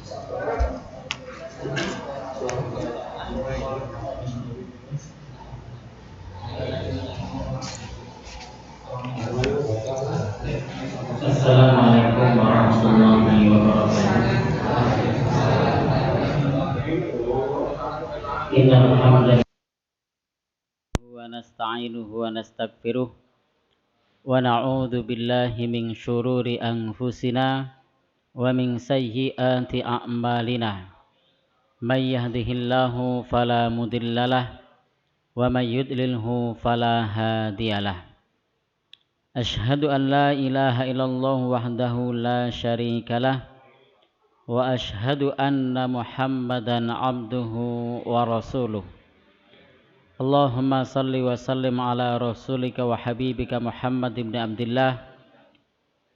Assalamualaikum warahmatullahi wabarakatuh. Innal hamdalillah wa nasta'inuhu wa nastaghfiruh wa na'udzu billahi min syururi anfusina wa min sayyiati a'malina. May yahdihillahu fala mudhillalah wa may yudlilhu fala hadiyalah. Asyhadu an la ilaha illallah wahdahu la syarikalah wa asyhadu anna Muhammadan abduhu wa rasuluh. Allahumma salli wa sallim ala rasulika wa habibika Muhammad ibn Abdillah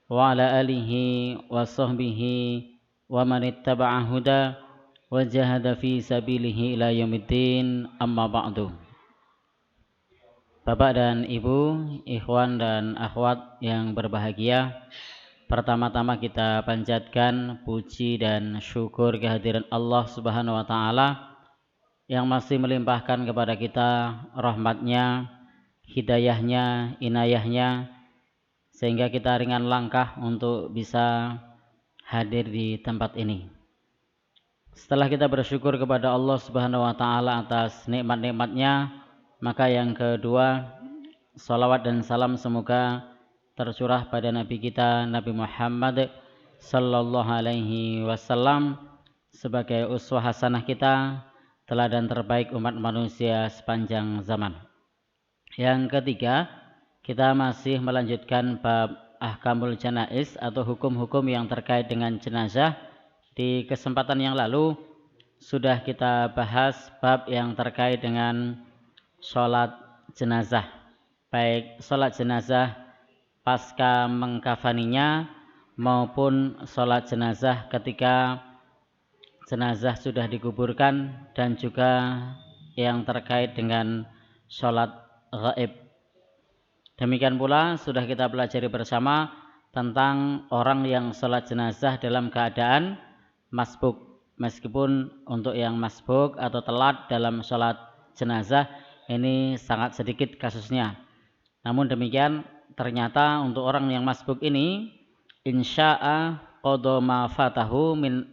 wa ala alihi wa sahbihi wa man ittaba'a huda wa jahada fi sabilihi ila yaumiddin, amma ba'du. Bapak dan Ibu, ikhwan dan akhwat yang berbahagia, pertama-tama kita panjatkan puji dan syukur kehadiran Allah Subhanahu wa taala yang masih melimpahkan kepada kita rahmatnya, hidayahnya, inayahnya, sehingga kita ringan langkah untuk bisa hadir di tempat ini. Setelah kita bersyukur kepada Allah Subhanahu wa taala atas nikmat-nikmatnya, maka yang kedua, salawat dan salam semoga tercurah pada Nabi kita, Nabi Muhammad sallallahu alaihi wasallam, sebagai uswah hasanah kita, teladan terbaik umat manusia sepanjang zaman. Yang ketiga, kita masih melanjutkan bab ahkamul janaiz atau hukum-hukum yang terkait dengan jenazah. Di kesempatan yang lalu sudah kita bahas bab yang terkait dengan sholat jenazah, baik sholat jenazah pasca mengkafaninya maupun sholat jenazah ketika jenazah sudah dikuburkan, dan juga yang terkait dengan sholat gaib. Demikian pula sudah kita pelajari bersama tentang orang yang sholat jenazah dalam keadaan masbuk. Meskipun untuk yang masbuk atau telat dalam sholat jenazah ini sangat sedikit kasusnya, namun demikian ternyata untuk orang yang masbuk ini insya'a qadha ma fatahu min,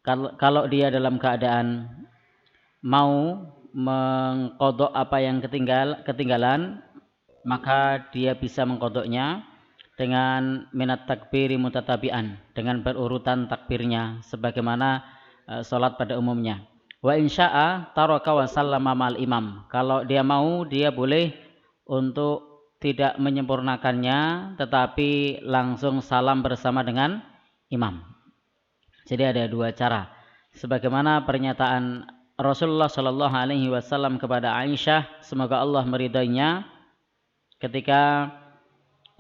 kalau dia dalam keadaan mau mengkodok apa yang ketinggalan, maka dia bisa mengkodoknya dengan minat takbiri mutatabi'an, dengan berurutan takbirnya sebagaimana sholat pada umumnya. Wa insya'a taraka wa sallama ma'al imam, kalau dia mau dia boleh untuk tidak menyempurnakannya tetapi langsung salam bersama dengan imam. Jadi ada dua cara. Sebagaimana pernyataan Rasulullah Shallallahu Alaihi Wasallam kepada Aisyah, semoga Allah meridainya, ketika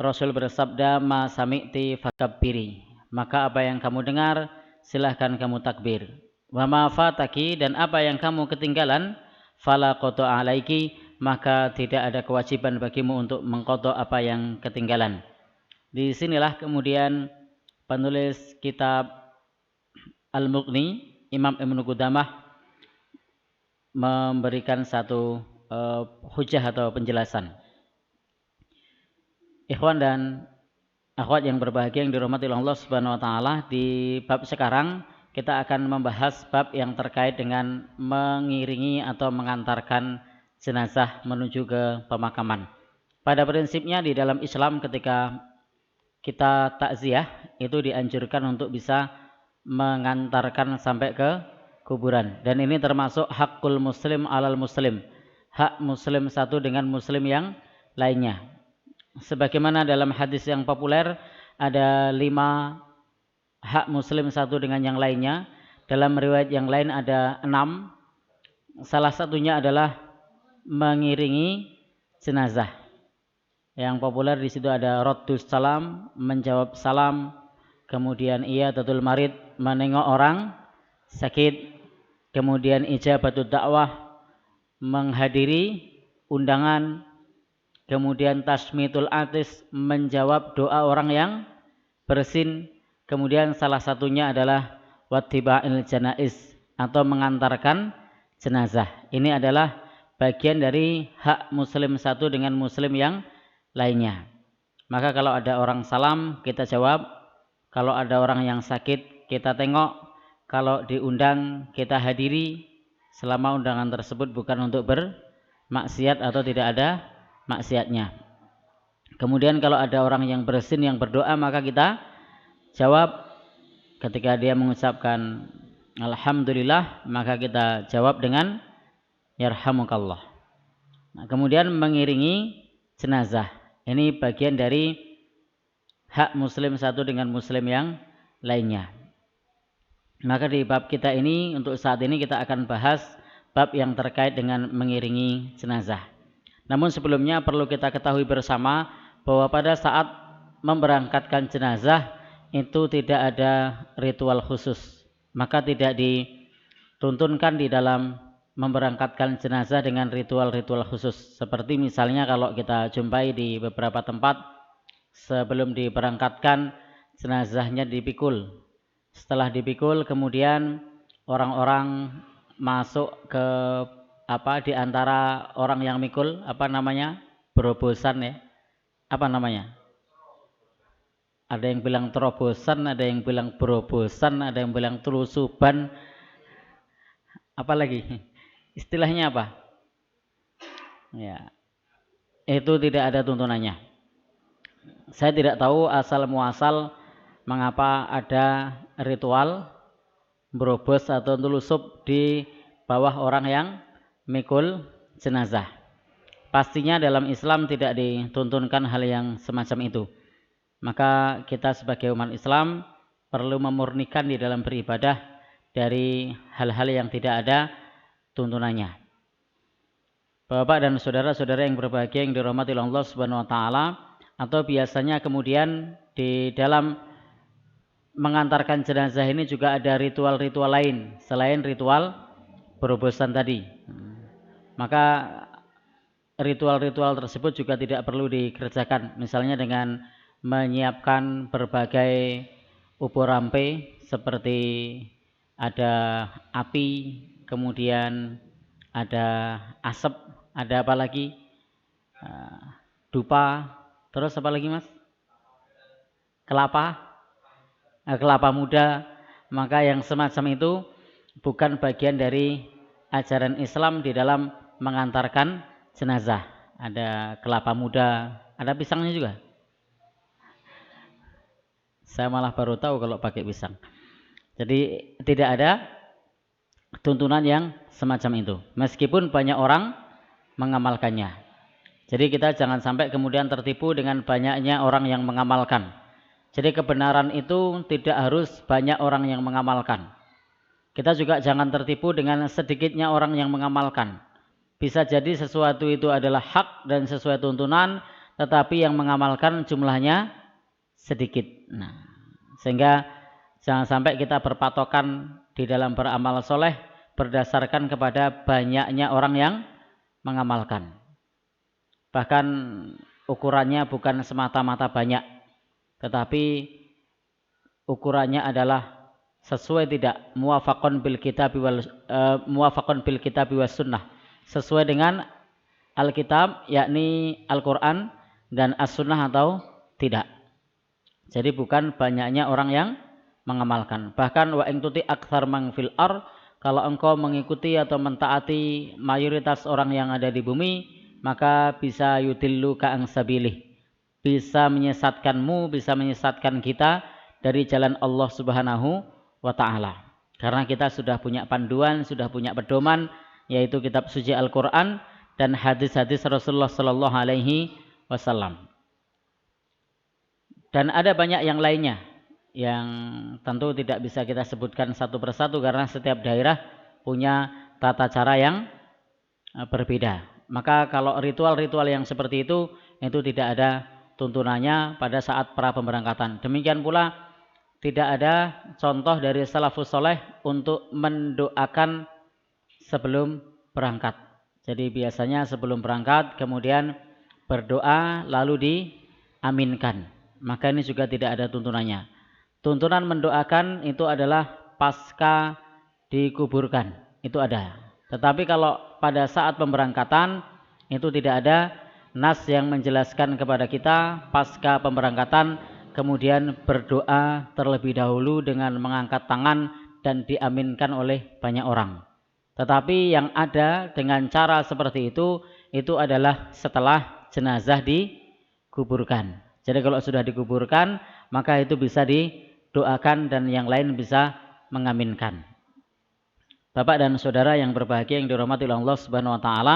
Rasul bersabda, "Ma sami'ti fakabbiri," maka apa yang kamu dengar silahkan kamu takbir. Wa ma fataki, dan apa yang kamu ketinggalan, fala qada alaiki, maka tidak ada kewajiban bagimu untuk mengqada apa yang ketinggalan. Di sinilah kemudian penulis kitab Al-Mughni, Imam Ibnu Qudamah, memberikan satu hujah atau penjelasan. Ikhwan dan akhwat yang berbahagia yang dirahmati Allah Subhanahu wa taala, di bab sekarang kita akan membahas bab yang terkait dengan mengiringi atau mengantarkan jenazah menuju ke pemakaman. Pada prinsipnya di dalam Islam ketika kita takziah itu dianjurkan untuk bisa mengantarkan sampai ke kuburan, dan ini termasuk hakul muslim alal muslim, hak muslim satu dengan muslim yang lainnya. Sebagaimana dalam hadis yang populer ada 5 hak muslim satu dengan yang lainnya, dalam riwayat yang lain ada 6. Salah satunya adalah mengiringi jenazah. Yang populer di situ ada raddus salam, menjawab salam, kemudian iyadatul marid, menengok orang sakit, kemudian ijabatud dakwah, menghadiri undangan, kemudian tasmitul atis, menjawab doa orang yang bersin, kemudian salah satunya adalah wattiba'il janaiz, atau mengantarkan jenazah. Ini adalah bagian dari hak muslim satu dengan muslim yang lainnya. Maka kalau ada orang salam kita jawab, kalau ada orang yang sakit kita tengok, kalau diundang kita hadiri selama undangan tersebut bukan untuk bermaksiat atau tidak ada maksiatnya. Kemudian kalau ada orang yang bersin yang berdoa maka kita jawab ketika dia mengucapkan alhamdulillah maka kita jawab dengan yarhamukallah. Nah, kemudian mengiringi jenazah. Ini bagian dari hak muslim satu dengan muslim yang lainnya. Maka di bab kita ini untuk saat ini kita akan bahas bab yang terkait dengan mengiringi jenazah. Namun sebelumnya perlu kita ketahui bersama bahwa pada saat memberangkatkan jenazah itu tidak ada ritual khusus. Maka tidak dituntunkan di dalam memberangkatkan jenazah dengan ritual-ritual khusus. Seperti misalnya kalau kita jumpai di beberapa tempat sebelum diberangkatkan jenazahnya dipikul. Setelah dipikul kemudian orang-orang masuk ke di antara orang yang mikul berobosan ya. Apa namanya? Ada yang bilang terobosan, ada yang bilang berobosan, ada yang bilang telusuban. Apa lagi? Istilahnya apa? Ya. Itu tidak ada tuntunannya. Saya tidak tahu asal muasal mengapa ada ritual berobos atau telusup di bawah orang yang mikul jenazah. Pastinya dalam Islam tidak dituntunkan hal yang semacam itu. Maka kita sebagai umat Islam perlu memurnikan di dalam beribadah dari hal-hal yang tidak ada tuntunannya. Bapak dan saudara-saudara yang berbahagia yang dirahmati Allah Subhanahu wa taala, atau biasanya kemudian di dalam mengantarkan jenazah ini juga ada ritual-ritual lain selain ritual berobosan tadi. Maka ritual-ritual tersebut juga tidak perlu dikerjakan, misalnya dengan menyiapkan berbagai ubur rampe seperti ada api, kemudian ada asap, ada apa lagi, dupa, terus apa lagi mas? Kelapa muda. Maka yang semacam itu bukan bagian dari ajaran Islam di dalam mengantarkan jenazah. Ada kelapa muda, ada pisangnya juga. Saya malah baru tahu kalau pakai pisang. Jadi tidak ada tuntunan yang semacam itu, meskipun banyak orang mengamalkannya. Jadi kita jangan sampai kemudian tertipu dengan banyaknya orang yang mengamalkan. Jadi kebenaran itu tidak harus banyak orang yang mengamalkan. Kita juga jangan tertipu dengan sedikitnya orang yang mengamalkan. Bisa jadi sesuatu itu adalah hak dan sesuai tuntunan, tetapi yang mengamalkan jumlahnya sedikit. Nah, sehingga jangan sampai kita berpatokan di dalam beramal soleh berdasarkan kepada banyaknya orang yang mengamalkan. Bahkan ukurannya bukan semata-mata banyak, tetapi ukurannya adalah sesuai tidak muwafaqun bil kitabi was sunnah, sesuai dengan Alkitab yakni Al-Quran dan As-Sunnah atau tidak. Jadi bukan banyaknya orang yang mengamalkan. Bahkan wa in tuti aktsar man fil ar, kalau engkau mengikuti atau mentaati mayoritas orang yang ada di bumi, maka bisa yudillu ka ang sabilih, bisa menyesatkanmu, bisa menyesatkan kita dari jalan Allah Subhanahu wa taala. Karena kita sudah punya panduan, sudah punya pedoman, yaitu kitab suci Al-Qur'an dan hadis-hadis Rasulullah sallallahu alaihi wasallam. Dan ada banyak yang lainnya yang tentu tidak bisa kita sebutkan satu persatu karena setiap daerah punya tata cara yang berbeda. Maka kalau ritual-ritual yang seperti itu tidak ada tuntunannya pada saat pra pemberangkatan. Demikian pula tidak ada contoh dari salafus soleh untuk mendoakan sebelum berangkat. Jadi biasanya sebelum berangkat kemudian berdoa lalu diaminkan. Maka ini juga tidak ada tuntunannya. Tuntunan mendoakan itu adalah pasca dikuburkan. Itu ada. Tetapi kalau pada saat pemberangkatan itu tidak ada nas yang menjelaskan kepada kita pasca pemberangkatan kemudian berdoa terlebih dahulu dengan mengangkat tangan dan diaminkan oleh banyak orang. Tetapi yang ada dengan cara seperti itu adalah setelah jenazah dikuburkan. Jadi kalau sudah dikuburkan, maka itu bisa didoakan dan yang lain bisa mengaminkan. Bapak dan saudara yang berbahagia yang dirahmati oleh Allah Subhanahu wa taala,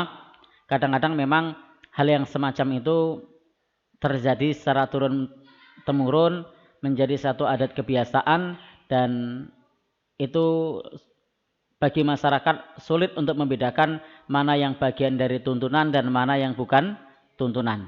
kadang-kadang memang hal yang semacam itu terjadi secara turun temurun menjadi satu adat kebiasaan dan itu bagi masyarakat sulit untuk membedakan mana yang bagian dari tuntunan dan mana yang bukan tuntunan.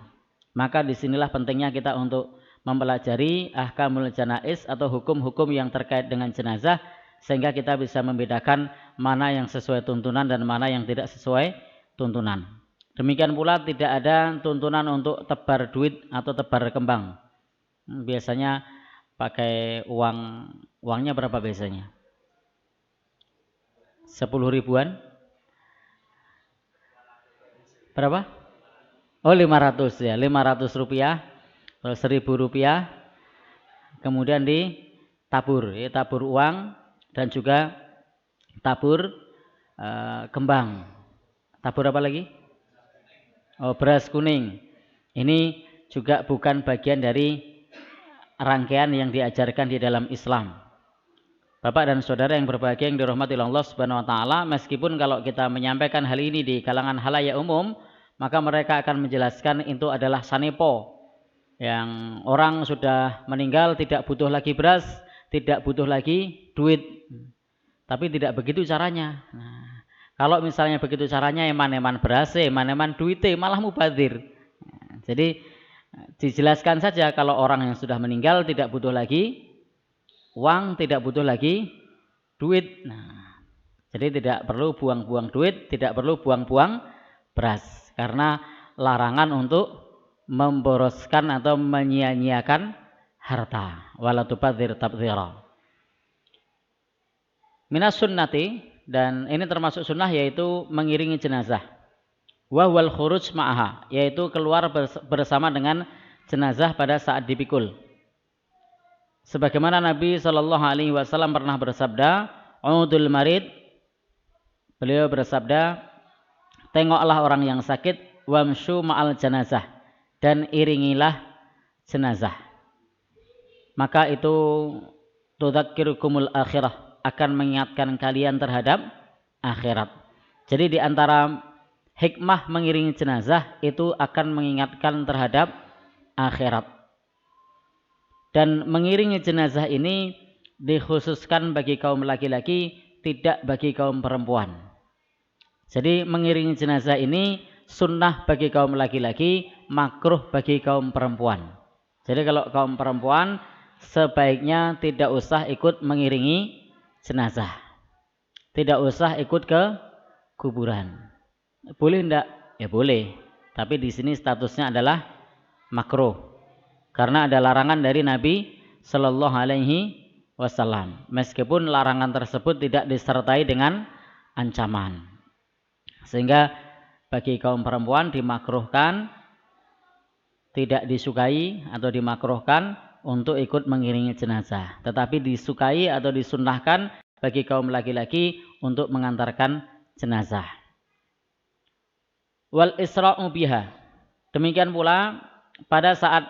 Maka disinilah pentingnya kita untuk mempelajari ahkamul janaiz atau hukum-hukum yang terkait dengan jenazah sehingga kita bisa membedakan mana yang sesuai tuntunan dan mana yang tidak sesuai tuntunan. Demikian pula tidak ada tuntunan untuk tebar duit atau tebar kembang. Biasanya pakai uangnya berapa biasanya? 10 ribuan? Berapa? Oh 500 ya, 500 rupiah, 1000 rupiah, kemudian ditabur, ya, tabur uang dan juga tabur kembang. Tabur apa lagi? Oh beras kuning. Ini juga bukan bagian dari rangkaian yang diajarkan di dalam Islam. Bapak dan saudara yang berbahagia yang dirahmati Allah Subhanahu wa taala, meskipun kalau kita menyampaikan hal ini di kalangan halayak umum, maka mereka akan menjelaskan itu adalah sanepo. Yang orang sudah meninggal tidak butuh lagi beras, tidak butuh lagi duit. Tapi tidak begitu caranya. Nah, kalau misalnya begitu caranya eman-eman beras, eman-eman duit, malah mubadzir. Jadi dijelaskan saja kalau orang yang sudah meninggal tidak butuh lagi uang, tidak butuh lagi duit. Nah, jadi tidak perlu buang-buang duit, tidak perlu buang-buang beras. Karena larangan untuk memboroskan atau menyia-nyiakan harta. Wala tubadzir tabdzira. Minas sunnati, dan ini termasuk sunnah yaitu mengiringi jenazah. Wa wal khuruj ma'aha, yaitu keluar bersama dengan jenazah pada saat dipikul. Sebagaimana Nabi Shallallahu Alaihi Wasallam pernah bersabda, "Udul marid," beliau bersabda, "Tengoklah orang yang sakit, wamshu ma'al janazah, dan iringilah jenazah. Maka itu tudzakirukumul akhirah, akan mengingatkan kalian terhadap akhirat." Jadi di antara hikmah mengiringi jenazah itu akan mengingatkan terhadap akhirat. Dan mengiringi jenazah ini dikhususkan bagi kaum laki-laki, tidak bagi kaum perempuan. Jadi mengiringi jenazah ini sunnah bagi kaum laki-laki, makruh bagi kaum perempuan. Jadi kalau kaum perempuan sebaiknya tidak usah ikut mengiringi jenazah. Tidak usah ikut ke kuburan. Boleh enggak? Ya boleh. Tapi di sini statusnya adalah makruh. Karena ada larangan dari Nabi Shallallahu Alaihi Wasallam. Meskipun larangan tersebut tidak disertai dengan ancaman. Sehingga bagi kaum perempuan dimakruhkan, tidak disukai atau dimakruhkan untuk ikut mengiringi jenazah. Tetapi disukai atau disunnahkan bagi kaum laki-laki untuk mengantarkan jenazah. Wal isra'u biha. Demikian pula pada saat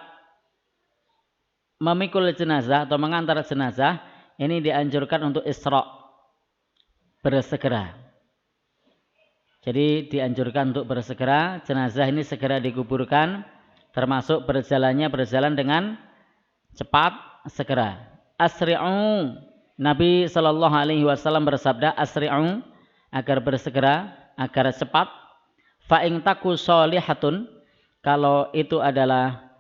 memikul jenazah atau mengantar jenazah ini dianjurkan untuk isra', bersegera. Jadi dianjurkan untuk bersegera, jenazah ini segera dikuburkan, termasuk berjalan dengan cepat, segera. Asri'u, Nabi Shallallahu Alaihi Wasallam bersabda, asri'u, agar bersegera, agar cepat. Fa'ing taku sholihatun, kalau itu adalah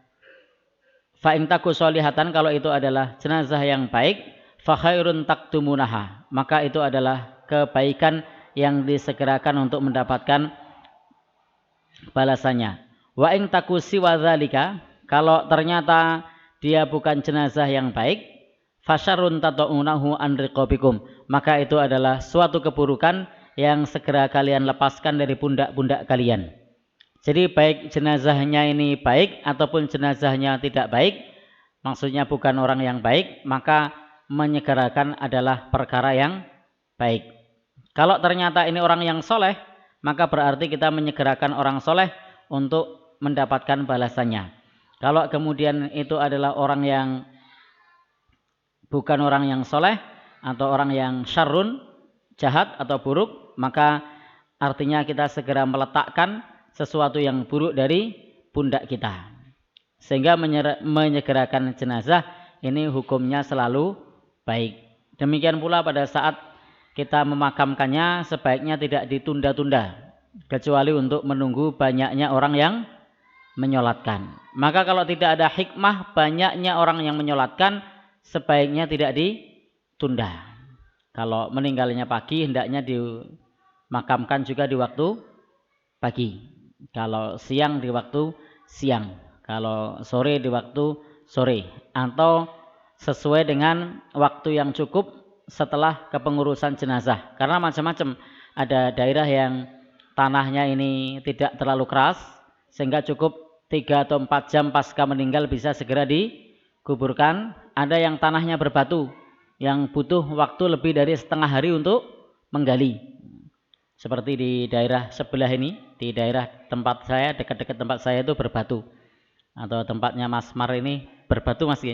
Fa'in taku sholihatan, kalau itu adalah jenazah yang baik, fa khairun taktumunaha, maka itu adalah kebaikan yang disegerakan untuk mendapatkan balasannya. Wa in taku siwa dzalika, kalau ternyata dia bukan jenazah yang baik, fasyarrun tata'unahu an riqabikum, maka itu adalah suatu keburukan yang segera kalian lepaskan dari pundak-pundak kalian. Jadi baik jenazahnya ini baik ataupun jenazahnya tidak baik, maksudnya bukan orang yang baik, maka menyegerakan adalah perkara yang baik. Kalau ternyata ini orang yang soleh, maka berarti kita menyegerakan orang soleh untuk mendapatkan balasannya. Kalau kemudian itu adalah orang yang bukan orang yang soleh atau orang yang syarrun, jahat atau buruk, maka artinya kita segera meletakkan sesuatu yang buruk dari pundak kita. Sehingga menyegerakan jenazah ini hukumnya selalu baik. Demikian pula pada saat kita memakamkannya sebaiknya tidak ditunda-tunda, kecuali untuk menunggu banyaknya orang yang menyolatkan. Maka kalau tidak ada hikmah banyaknya orang yang menyolatkan, sebaiknya tidak ditunda. Kalau meninggalnya pagi, hendaknya dimakamkan juga di waktu pagi. Kalau siang di waktu siang. Kalau sore di waktu sore. Atau sesuai dengan waktu yang cukup setelah kepengurusan jenazah. Karena macam-macam. Ada daerah yang tanahnya ini tidak terlalu keras, sehingga cukup 3 atau 4 jam pasca meninggal bisa segera dikuburkan. Ada yang tanahnya berbatu, yang butuh waktu lebih dari setengah hari untuk menggali. Seperti di daerah sebelah ini, di daerah tempat saya, dekat-dekat tempat saya itu berbatu. Atau tempatnya Mas Mar ini berbatu Mas.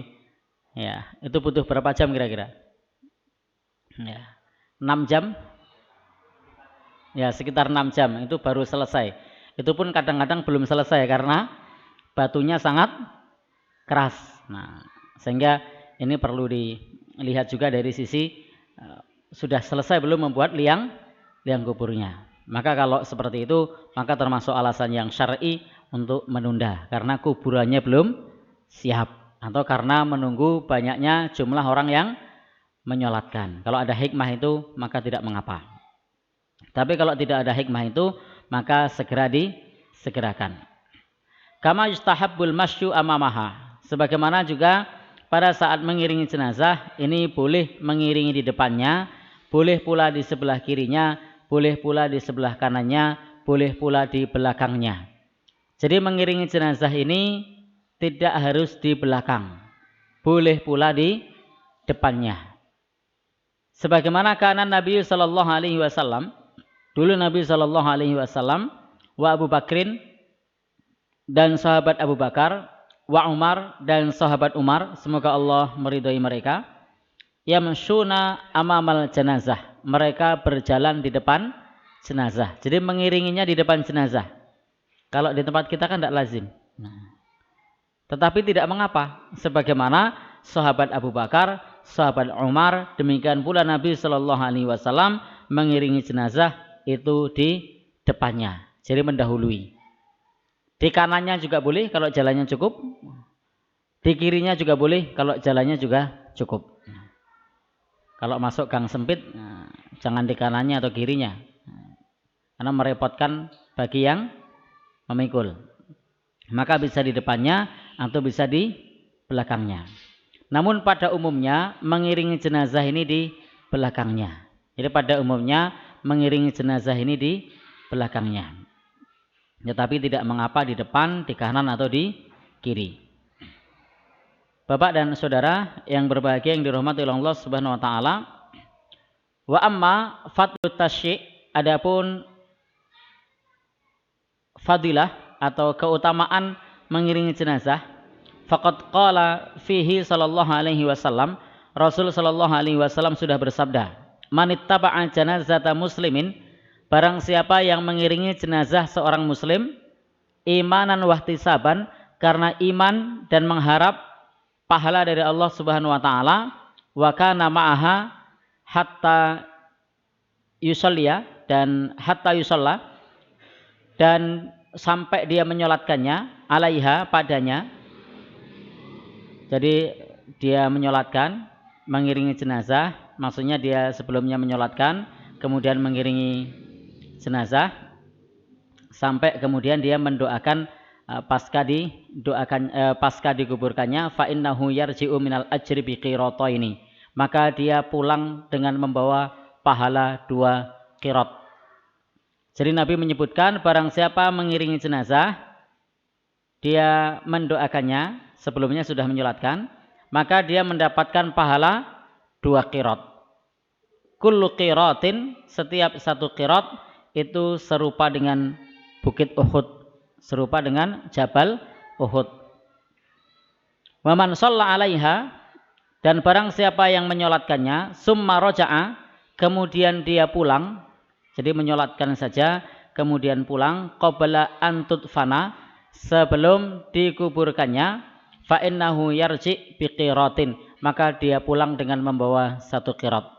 Ya, itu butuh berapa jam kira-kira? Ya, 6 jam? Ya, sekitar 6 jam itu baru selesai. Itu pun kadang-kadang belum selesai karena batunya sangat keras. Nah, sehingga ini perlu dilihat juga dari sisi sudah selesai belum membuat liang kuburnya. Maka kalau seperti itu, maka termasuk alasan yang syar'i untuk menunda karena kuburannya belum siap atau karena menunggu banyaknya jumlah orang yang menyolatkan. Kalau ada hikmah itu maka tidak mengapa. Tapi kalau tidak ada hikmah itu maka segera disegerakan. Kama yustahabbul masyu amamaha. Sebagaimana juga pada saat mengiringi jenazah ini boleh mengiringi di depannya, boleh pula di sebelah kirinya, boleh pula di sebelah kanannya, boleh pula di belakangnya. Jadi mengiringi jenazah ini tidak harus di belakang, boleh pula di depannya. Sebagaimana kana Nabi sallallahu alaihi wasallam, dulu Nabi sallallahu alaihi wasallam wa Abu Bakrin dan sahabat Abu Bakar, wa Umar dan sahabat Umar, semoga Allah meridhai mereka, yamshuna amamal jenazah, mereka berjalan di depan jenazah. Jadi mengiringinya di depan jenazah. Kalau di tempat kita kan tidak lazim. Tetapi tidak mengapa, sebagaimana sahabat Abu Bakar, sahabat Umar, demikian pula Nabi Shallallahu Alaihi Wasallam mengiringi jenazah itu di depannya, jadi mendahului. Di kanannya juga boleh kalau jalannya cukup, di kirinya juga boleh kalau jalannya juga cukup. Kalau masuk gang sempit, jangan di kanannya atau kirinya, karena merepotkan bagi yang memikul. Maka bisa di depannya atau bisa di belakangnya. Namun pada umumnya mengiringi jenazah ini di belakangnya. Jadi pada umumnya mengiringi jenazah ini di belakangnya. Tetapi tidak mengapa di depan, di kanan atau di kiri. Bapak dan saudara yang berbahagia yang dirahmati oleh Allah Subhanahu wa taala. Wa amma fadlut tasyi', adapun fadilah atau keutamaan mengiringi jenazah, faqad qala fihi sallallahu alaihi wasallam, Rasul sallallahu alaihi wasallam sudah bersabda, manittaba'a janazata muslimin, barang siapa yang mengiringi jenazah seorang muslim, imanan wahtisaban, karena iman dan mengharap pahala dari Allah Subhanahu wa taala, wa kana ma'aha hatta yusalliya, dan hatta yusalla, dan sampai dia menyolatkannya, alaiha, padanya. Jadi dia menyolatkan, mengiringi jenazah, maksudnya dia sebelumnya menyolatkan, kemudian mengiringi jenazah, sampai kemudian dia mendoakan pasca dikuburkannya, fa innahu yarji'u minal ajri bi qirataini, maka dia pulang dengan membawa pahala 2 qirat. Jadi Nabi menyebutkan barang siapa mengiringi jenazah, dia mendoakannya, sebelumnya sudah menyolatkan, maka dia mendapatkan pahala 2 qirat. Kullu qiratin, setiap 1 qirat itu serupa dengan bukit Uhud, serupa dengan Jabal Uhud. Wa man shalla 'alaiha, dan barang siapa yang menyolatkannya, summa raja'a, kemudian dia pulang, jadi menyolatkan saja kemudian pulang, qabla an tudfana, sebelum dikuburkannya, fa innahu yarji' biqiratin, maka dia pulang dengan membawa 1 qirat.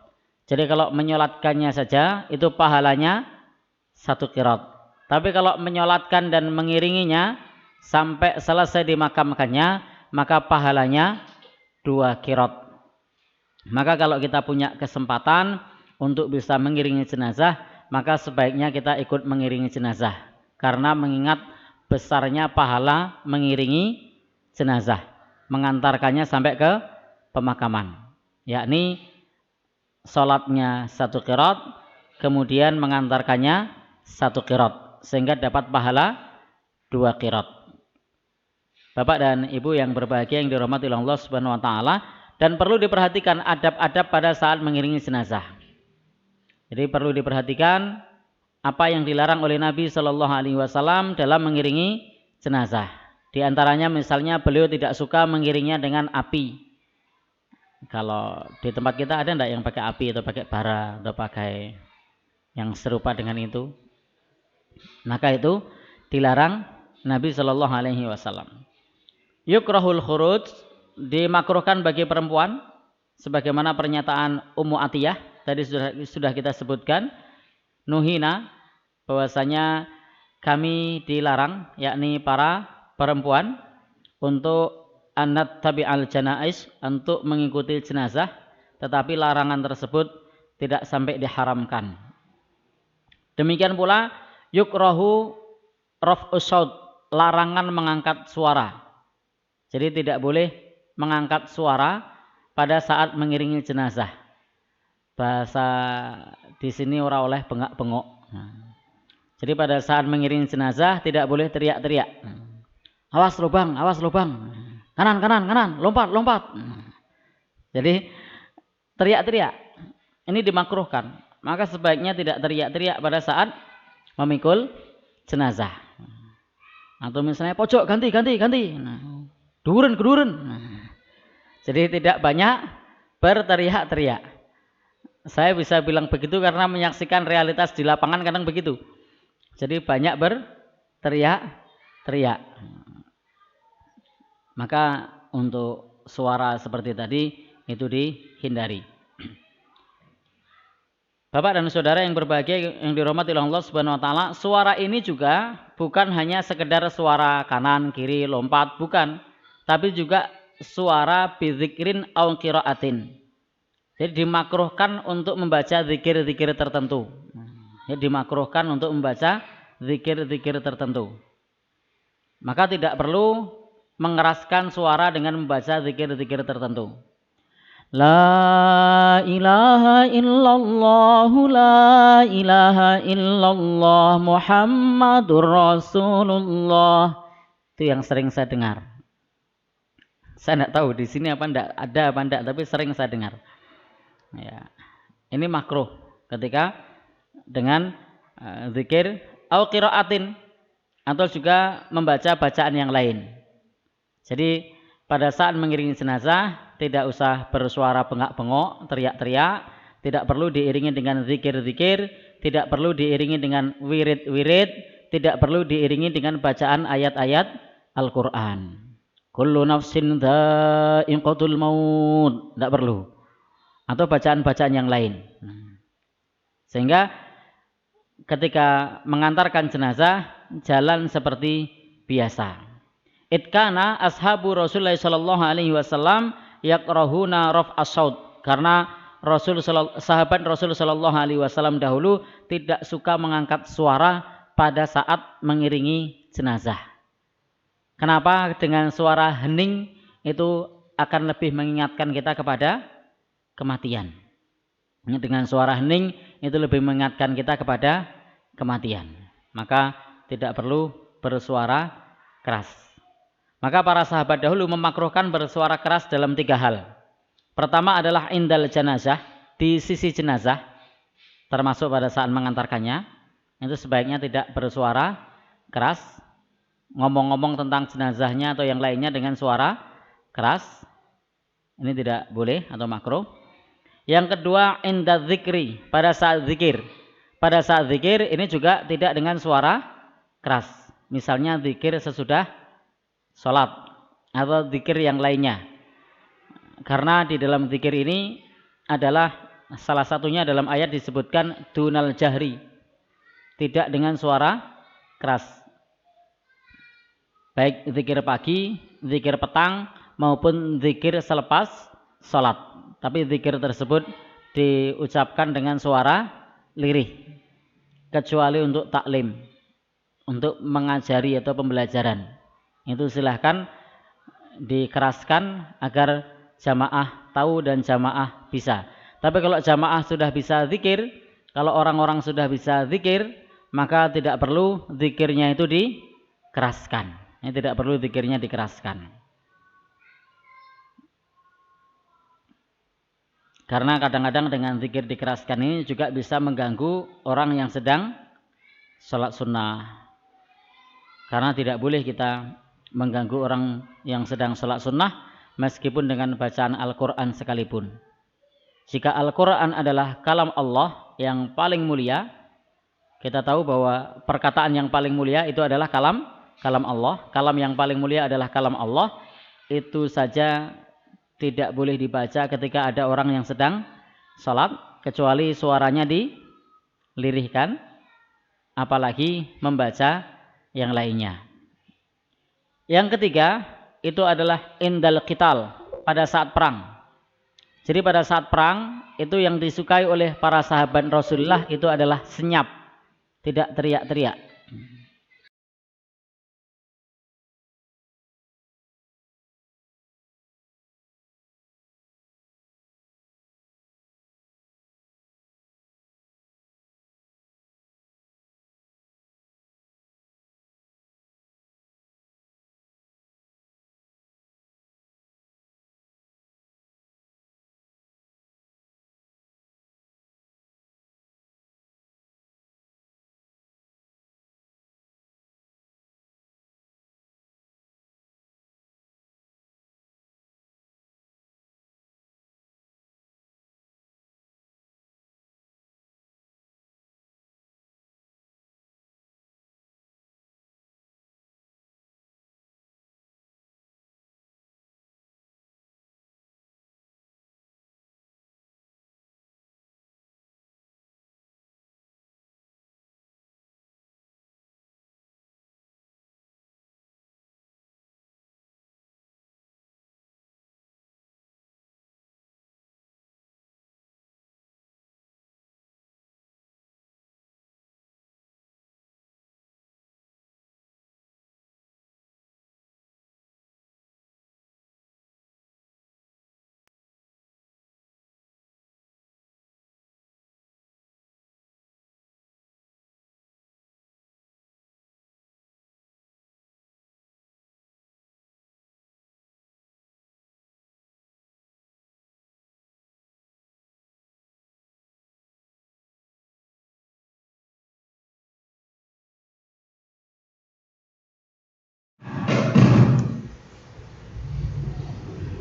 Jadi kalau menyolatkannya saja itu pahalanya 1 qirat. Tapi kalau menyolatkan dan mengiringinya sampai selesai dimakamkannya, maka pahalanya 2 qirat. Maka kalau kita punya kesempatan untuk bisa mengiringi jenazah, maka sebaiknya kita ikut mengiringi jenazah, karena mengingat besarnya pahala mengiringi jenazah, mengantarkannya sampai ke pemakaman, yakni sholatnya 1 qirat, kemudian mengantarkannya 1 qirat, sehingga dapat pahala 2 qirat. Bapak dan Ibu yang berbahagia yang dirahmati Allah Subhanahu wa taala, dan perlu diperhatikan adab-adab pada saat mengiringi jenazah. Jadi perlu diperhatikan apa yang dilarang oleh Nabi Shallallahu alaihi wasallam dalam mengiringi jenazah. Di antaranya misalnya beliau tidak suka mengiringnya dengan api. Kalau di tempat kita ada enggak yang pakai api atau pakai bara atau pakai yang serupa dengan itu? Maka itu dilarang Nabi Shallallahu alaihi wasallam. Yukrahul khuruj, dimakruhkan bagi perempuan, sebagaimana pernyataan Ummu Atiyah tadi sudah kita sebutkan, nuhina, bahwasanya kami dilarang, yakni para perempuan, untuk anat tabi'al janais, untuk mengikuti jenazah, tetapi larangan tersebut tidak sampai diharamkan. Demikian pula yukrahu raf'us saut, larangan mengangkat suara. Jadi tidak boleh mengangkat suara pada saat mengiringi jenazah. Bahasa di sini ora oleh bengak-bengok. Jadi pada saat mengiringi jenazah tidak boleh teriak-teriak. Awas lubang, awas lubang. Kanan, kanan, kanan, lompat, lompat. Jadi teriak-teriak ini dimakruhkan. Maka sebaiknya tidak teriak-teriak pada saat memikul jenazah. Atau misalnya pojok ganti, ganti, ganti. Keduren, keduren. Jadi tidak banyak berteriak-teriak. Saya bisa bilang begitu karena menyaksikan realitas di lapangan kadang begitu. Jadi banyak berteriak-teriak. Maka untuk suara seperti tadi itu dihindari. Bapak dan saudara yang berbahagia yang dirahmati Allah Subhanahu wa taala, suara ini juga bukan hanya sekedar suara kanan, kiri, lompat, bukan, tapi juga suara bizikrin au qiraatin. Jadi dimakruhkan untuk membaca zikir-zikir tertentu. Jadi dimakruhkan untuk membaca zikir-zikir tertentu. Maka tidak perlu mengeraskan suara dengan membaca zikir-zikir tertentu. La ilaha illallah, la ilaha illallah, Muhammadur Rasulullah. Itu yang sering saya dengar. Saya tidak tahu di sini apa enggak, ada apa enggak, tapi sering saya dengar. Ya. Ini makruh ketika dengan zikir au qiraatin, atau juga membaca bacaan yang lain. Jadi pada saat mengiringi jenazah tidak usah bersuara bengak-bengok, teriak-teriak, tidak perlu diiringi dengan zikir-zikir, tidak perlu diiringi dengan wirid-wirid, tidak perlu diiringi dengan bacaan ayat-ayat Al-Qur'an. Kullu nafsin dha'iqatul maut, tidak perlu. Atau bacaan-bacaan yang lain. Sehingga ketika mengantarkan jenazah jalan seperti biasa. Itkana ashabu Rasulullah sallallahu alaihi wasallam yakrahuna raf'as saut, karena sahabat Rasul sallallahu alaihi wasallam dahulu tidak suka mengangkat suara pada saat mengiringi jenazah. Kenapa? Dengan suara hening itu akan lebih mengingatkan kita kepada kematian. Dengan suara hening itu lebih mengingatkan kita kepada kematian. Maka tidak perlu bersuara keras. Maka para sahabat dahulu memakruhkan bersuara keras dalam 3 hal. Pertama adalah indal jenazah, di sisi jenazah, termasuk pada saat mengantarkannya, itu sebaiknya tidak bersuara keras, ngomong-ngomong tentang jenazahnya atau yang lainnya dengan suara keras, ini tidak boleh atau makruh. Yang kedua, inda dzikri, pada saat zikir. Pada saat zikir ini juga tidak dengan suara keras. Misalnya zikir sesudah sholat atau zikir yang lainnya. Karena di dalam zikir ini adalah salah satunya dalam ayat disebutkan dunal jahri, tidak dengan suara keras. Baik zikir pagi, zikir petang maupun zikir selepas sholat. Tapi zikir tersebut diucapkan dengan suara lirih, kecuali untuk taklim, untuk mengajari atau pembelajaran. Itu silahkan dikeraskan agar jamaah tahu dan jamaah bisa. Tapi kalau jamaah sudah bisa zikir, kalau orang-orang sudah bisa zikir, maka tidak perlu zikirnya itu dikeraskan. Ini tidak perlu zikirnya dikeraskan. Karena kadang-kadang dengan zikir dikeraskan ini juga bisa mengganggu orang yang sedang sholat sunnah. Karena tidak boleh kita mengganggu orang yang sedang sholat sunnah meskipun dengan bacaan Al-Quran sekalipun. Jika Al-Quran adalah kalam Allah yang paling mulia, kita tahu bahwa perkataan yang paling mulia itu adalah kalam Allah. Kalam yang paling mulia adalah kalam Allah. Itu saja tidak boleh dibaca ketika ada orang yang sedang sholat, kecuali suaranya dilirihkan, apalagi membaca yang lainnya. Yang ketiga, itu adalah indal qital, pada saat perang. Jadi pada saat perang, itu yang disukai oleh para sahabat Rasulullah itu adalah senyap, tidak teriak-teriak.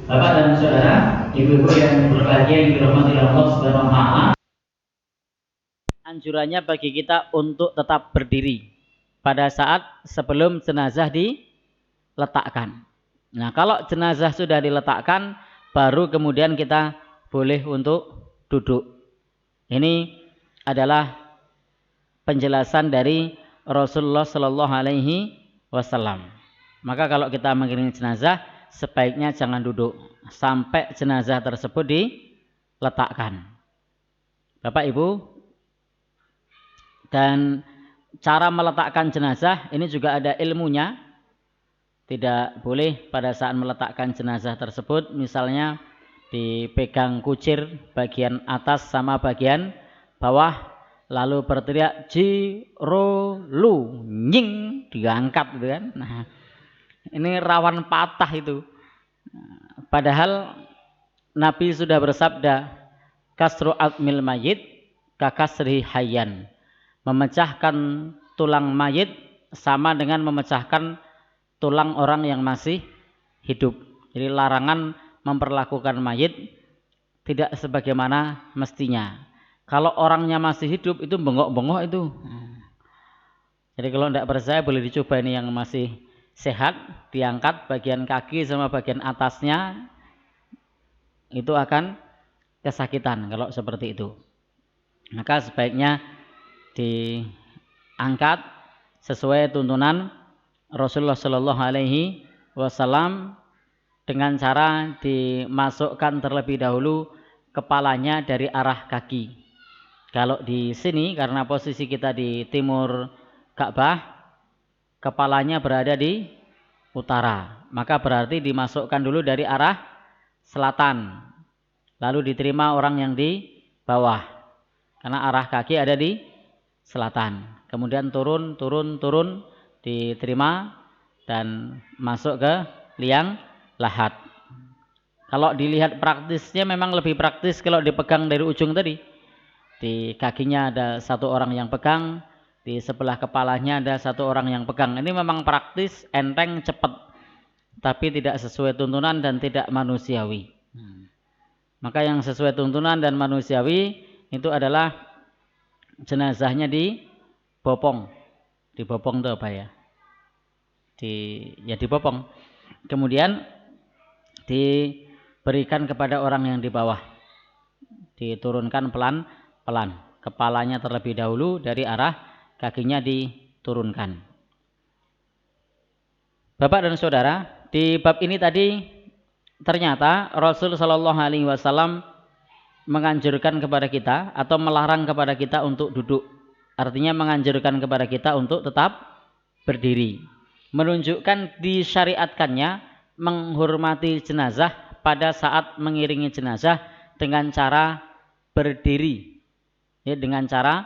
Bapak dan saudara, ibu-ibu yang berbahagia yang dirahmati Allah Subhanahu wa taala, anjurannya bagi kita untuk tetap berdiri pada saat sebelum jenazah diletakkan. Nah, kalau jenazah sudah diletakkan, baru kemudian kita boleh untuk duduk. Ini adalah penjelasan dari Rasulullah Shallallahu Alaihi Wasallam. Maka kalau kita mengiringi jenazah, sebaiknya jangan duduk sampai jenazah tersebut diletakkan. Bapak Ibu, dan cara meletakkan jenazah ini juga ada ilmunya. Tidak boleh pada saat meletakkan jenazah tersebut misalnya dipegang kucir bagian atas sama bagian bawah lalu berteriak jirolu nying diangkat gitu kan. Nah, ini rawan patah itu. Padahal Nabi sudah bersabda kasru atmil mayit kakasri hayyan. Memecahkan tulang mayit sama dengan memecahkan tulang orang yang masih hidup. Jadi larangan memperlakukan mayit tidak sebagaimana mestinya. Kalau orangnya masih hidup itu bengok-bengok itu. Jadi kalau tidak percaya boleh dicoba ini yang masih sehat, diangkat bagian kaki sama bagian atasnya itu akan kesakitan kalau seperti itu. Maka sebaiknya diangkat sesuai tuntunan Rasulullah Shallallahu Alaihi Wasallam dengan cara dimasukkan terlebih dahulu kepalanya dari arah kaki. Kalau di sini karena posisi kita di timur Ka'bah, kepalanya berada di utara, maka berarti dimasukkan dulu dari arah selatan, lalu diterima orang yang di bawah, karena arah kaki ada di selatan. Kemudian turun, diterima dan masuk ke liang lahat. Kalau dilihat praktisnya memang lebih praktis kalau dipegang dari ujung tadi. Di kakinya ada satu orang yang pegang, di sebelah kepalanya ada satu orang yang pegang. Ini memang praktis, enteng, cepat, tapi tidak sesuai tuntunan dan tidak manusiawi. Maka yang sesuai tuntunan dan manusiawi itu adalah jenazahnya dibopong. Dibopong itu apa ya? Dibopong. Kemudian diberikan kepada orang yang di bawah. Diturunkan pelan-pelan. Kepalanya terlebih dahulu dari arah kakinya diturunkan. Bapak dan saudara, di bab ini tadi ternyata Rasul Shallallahu Alaihi Wasallam menganjurkan kepada kita atau melarang kepada kita untuk duduk. Artinya menganjurkan kepada kita untuk tetap berdiri. Menunjukkan disyariatkannya menghormati jenazah pada saat mengiringi jenazah dengan cara berdiri. Ya, dengan cara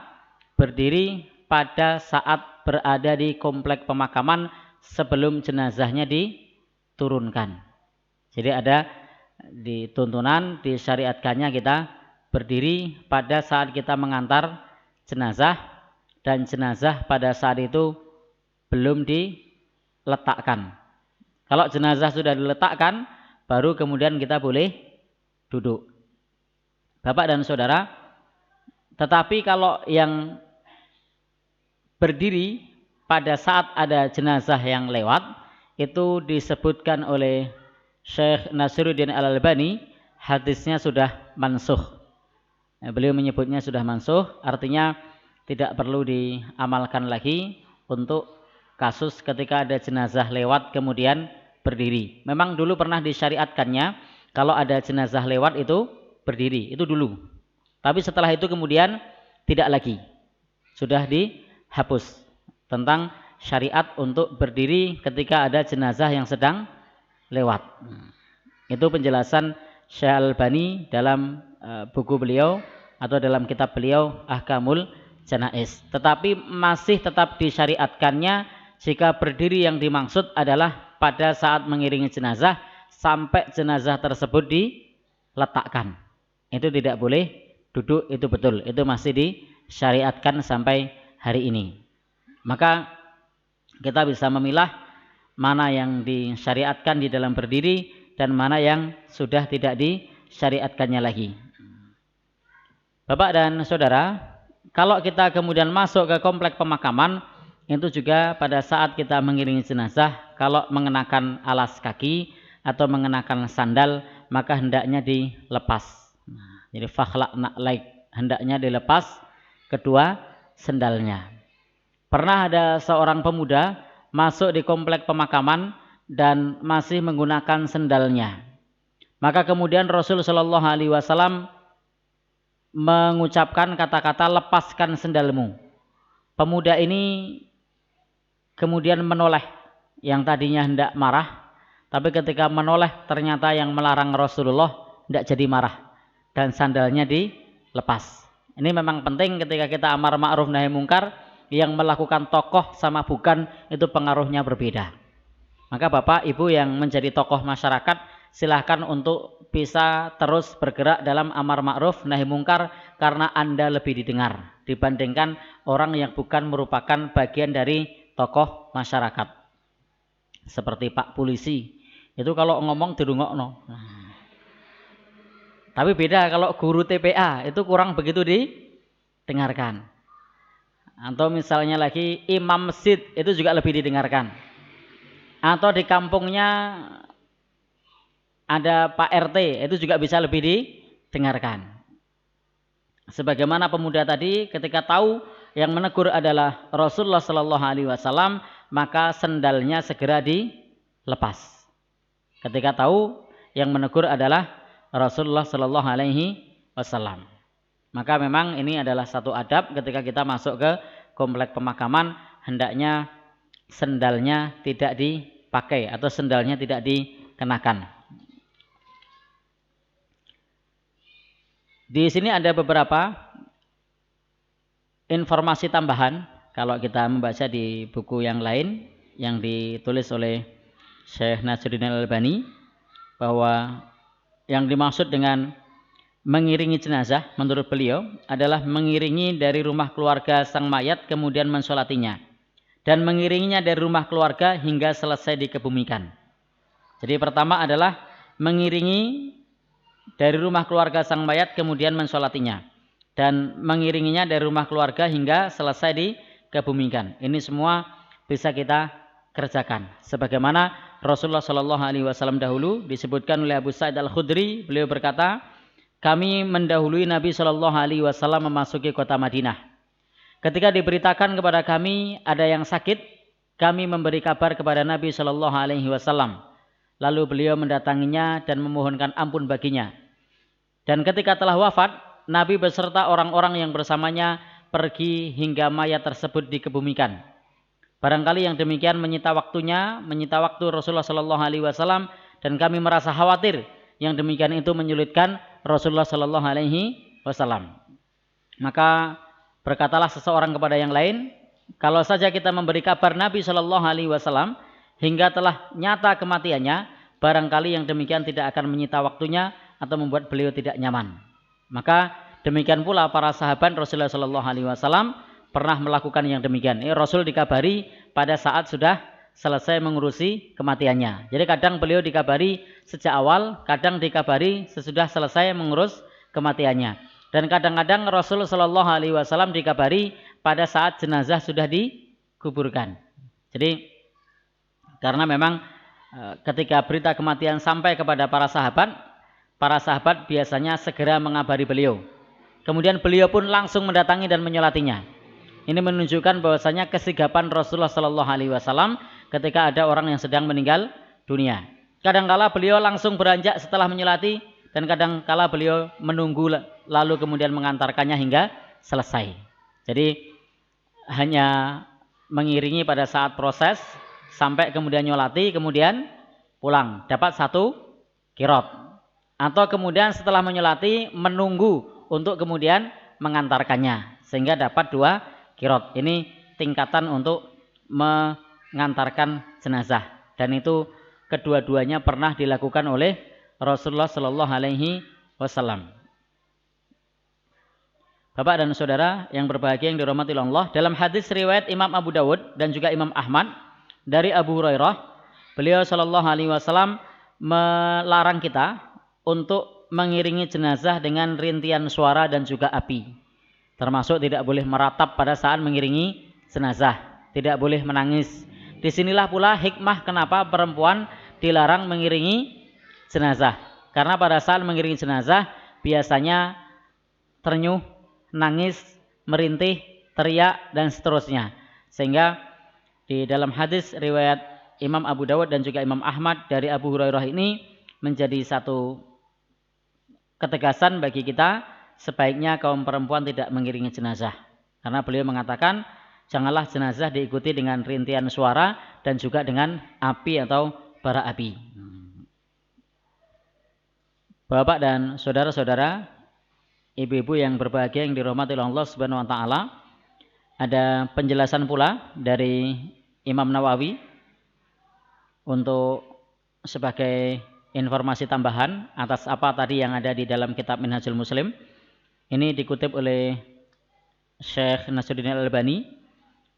berdiri pada saat berada di komplek pemakaman sebelum jenazahnya diturunkan. Jadi ada di tuntunan disyariatkannya kita berdiri pada saat kita mengantar jenazah dan jenazah pada saat itu belum diletakkan. Kalau jenazah sudah diletakkan, baru kemudian kita boleh duduk. Bapak dan saudara, tetapi kalau yang berdiri pada saat ada jenazah yang lewat, itu disebutkan oleh Syekh Nasiruddin Al-Albani, hadisnya sudah mansukh. Beliau menyebutnya sudah mansukh, artinya tidak perlu diamalkan lagi untuk kasus ketika ada jenazah lewat kemudian berdiri. Memang dulu pernah disyariatkannya kalau ada jenazah lewat itu berdiri, itu dulu. Tapi setelah itu kemudian tidak lagi. Sudah dihapus tentang syariat untuk berdiri ketika ada jenazah yang sedang lewat. Itu penjelasan Syekh Al-Albani dalam buku beliau atau dalam kitab beliau Ahkamul Janaiz. Tetapi masih tetap disyariatkannya jika berdiri yang dimaksud adalah pada saat mengiringi jenazah sampai jenazah tersebut diletakkan. Itu tidak boleh duduk, itu betul. Itu masih disyariatkan sampai hari ini. Maka kita bisa memilah mana yang disyariatkan di dalam berdiri dan mana yang sudah tidak disyariatkannya lagi. Bapak dan saudara, kalau kita kemudian masuk ke komplek pemakaman, itu juga pada saat kita mengiringi jenazah, kalau mengenakan alas kaki atau mengenakan sandal, maka hendaknya dilepas. Jadi fakhlaq na'laik, hendaknya dilepas kedua sandalnya. Pernah ada seorang pemuda masuk di komplek pemakaman dan masih menggunakan sandalnya. Maka kemudian Rasul Shallallahu Alaihi Wasallam mengucapkan kata-kata lepaskan sandalmu. Pemuda ini kemudian menoleh, yang tadinya hendak marah, tapi ketika menoleh ternyata yang melarang Rasulullah hendak jadi marah dan sandalnya dilepas. Ini memang penting ketika kita amar ma'ruf nahi mungkar, yang melakukan tokoh sama bukan itu pengaruhnya berbeda. Maka Bapak Ibu yang menjadi tokoh masyarakat, silahkan untuk bisa terus bergerak dalam amar ma'ruf nahi mungkar karena Anda lebih didengar dibandingkan orang yang bukan merupakan bagian dari tokoh masyarakat. Seperti Pak Polisi, itu kalau ngomong dirungokno. Tapi beda kalau guru TPA, itu kurang begitu didengarkan. Atau misalnya lagi imam masjid, itu juga lebih didengarkan. Atau di kampungnya ada Pak RT, itu juga bisa lebih didengarkan. Sebagaimana pemuda tadi ketika tahu yang menegur adalah Rasulullah Shallallahu Alaihi Wasallam, maka sendalnya segera dilepas. Ketika tahu yang menegur adalah Rasulullah Shallallahu Alaihi Wasallam, maka memang ini adalah satu adab ketika kita masuk ke komplek pemakaman, hendaknya sendalnya tidak dipakai atau sendalnya tidak dikenakan. Di sini ada beberapa informasi tambahan kalau kita membaca di buku yang lain yang ditulis oleh Syekh Nasruddin Al-Albani, bahwa yang dimaksud dengan mengiringi jenazah menurut beliau adalah mengiringi dari rumah keluarga sang mayat kemudian mensolatinya, dan mengiringinya dari rumah keluarga hingga selesai dikebumikan. Jadi pertama adalah mengiringi dari rumah keluarga sang mayat kemudian mensolatinya, dan mengiringinya dari rumah keluarga hingga selesai dikebumikan. Ini semua bisa kita kerjakan. Sebagaimana Rasulullah Shallallahu Alaihi Wasallam dahulu disebutkan oleh Abu Sa'id Al-Khudri, beliau berkata, kami mendahului Nabi Shallallahu Alaihi Wasallam memasuki kota Madinah. Ketika diberitakan kepada kami ada yang sakit, kami memberi kabar kepada Nabi Shallallahu Alaihi Wasallam. Lalu beliau mendatanginya dan memohonkan ampun baginya. Dan ketika telah wafat, Nabi beserta orang-orang yang bersamanya pergi hingga mayat tersebut dikebumikan. Barangkali yang demikian menyita waktu Rasulullah Shallallahu Alaihi Wasallam, dan kami merasa khawatir yang demikian itu menyulitkan Rasulullah Shallallahu Alaihi Wasallam. Maka berkatalah seseorang kepada yang lain, kalau saja kita memberi kabar Nabi Shallallahu Alaihi Wasallam hingga telah nyata kematiannya, barangkali yang demikian tidak akan menyita waktunya atau membuat beliau tidak nyaman. Maka demikian pula para sahabat Rasulullah Shallallahu Alaihi Wasallam pernah melakukan yang demikian. Rasul dikabari pada saat sudah selesai mengurusi kematiannya. Jadi kadang beliau dikabari sejak awal, kadang dikabari sesudah selesai mengurus kematiannya. Dan kadang-kadang Rasul Shallallahu Alaihi Wasallam dikabari pada saat jenazah sudah dikuburkan. Jadi karena memang ketika berita kematian sampai kepada para sahabat biasanya segera mengabari beliau. Kemudian beliau pun langsung mendatangi dan menyolatinya. Ini menunjukkan bahwasanya kesigapan Rasulullah Shallallahu Alaihi Wasallam ketika ada orang yang sedang meninggal dunia. Kadangkala beliau langsung beranjak setelah menyolati, dan kadangkala beliau menunggu lalu kemudian mengantarkannya hingga selesai. Jadi hanya mengiringi pada saat proses sampai kemudian nyolati, kemudian pulang, dapat 1 qirot. Atau kemudian setelah menyolati menunggu untuk kemudian mengantarkannya sehingga dapat 2 qirot. Ini tingkatan untuk mengantarkan jenazah, dan itu kedua-duanya pernah dilakukan oleh Rasulullah Shallallahu Alaihi Wasallam. Bapak dan saudara yang berbahagia yang dirahmati Allah, dalam hadis riwayat Imam Abu Dawud dan juga Imam Ahmad dari Abu Hurairah, beliau Shallallahu Alaihi Wasallam melarang kita untuk mengiringi jenazah dengan rintian suara dan juga api. Termasuk tidak boleh meratap pada saat mengiringi jenazah, tidak boleh menangis. Disinilah pula hikmah kenapa perempuan dilarang mengiringi jenazah. Karena pada saat mengiringi jenazah biasanya ternyuh, nangis, merintih, teriak, dan seterusnya. Sehingga di dalam hadis riwayat Imam Abu Dawud dan juga Imam Ahmad dari Abu Hurairah ini menjadi satu ketegasan bagi kita, sebaiknya kaum perempuan tidak mengiringi jenazah. Karena beliau mengatakan, janganlah jenazah diikuti dengan rintian suara dan juga dengan api atau bara api. Bapak dan saudara-saudara, ibu-ibu yang berbahagia yang dirahmati oleh Allah Subhanahu wa taala, ada penjelasan pula dari Imam Nawawi untuk sebagai informasi tambahan atas apa tadi yang ada di dalam kitab Minhajul Muslim. Ini dikutip oleh Syekh Nasruddin Al-Albani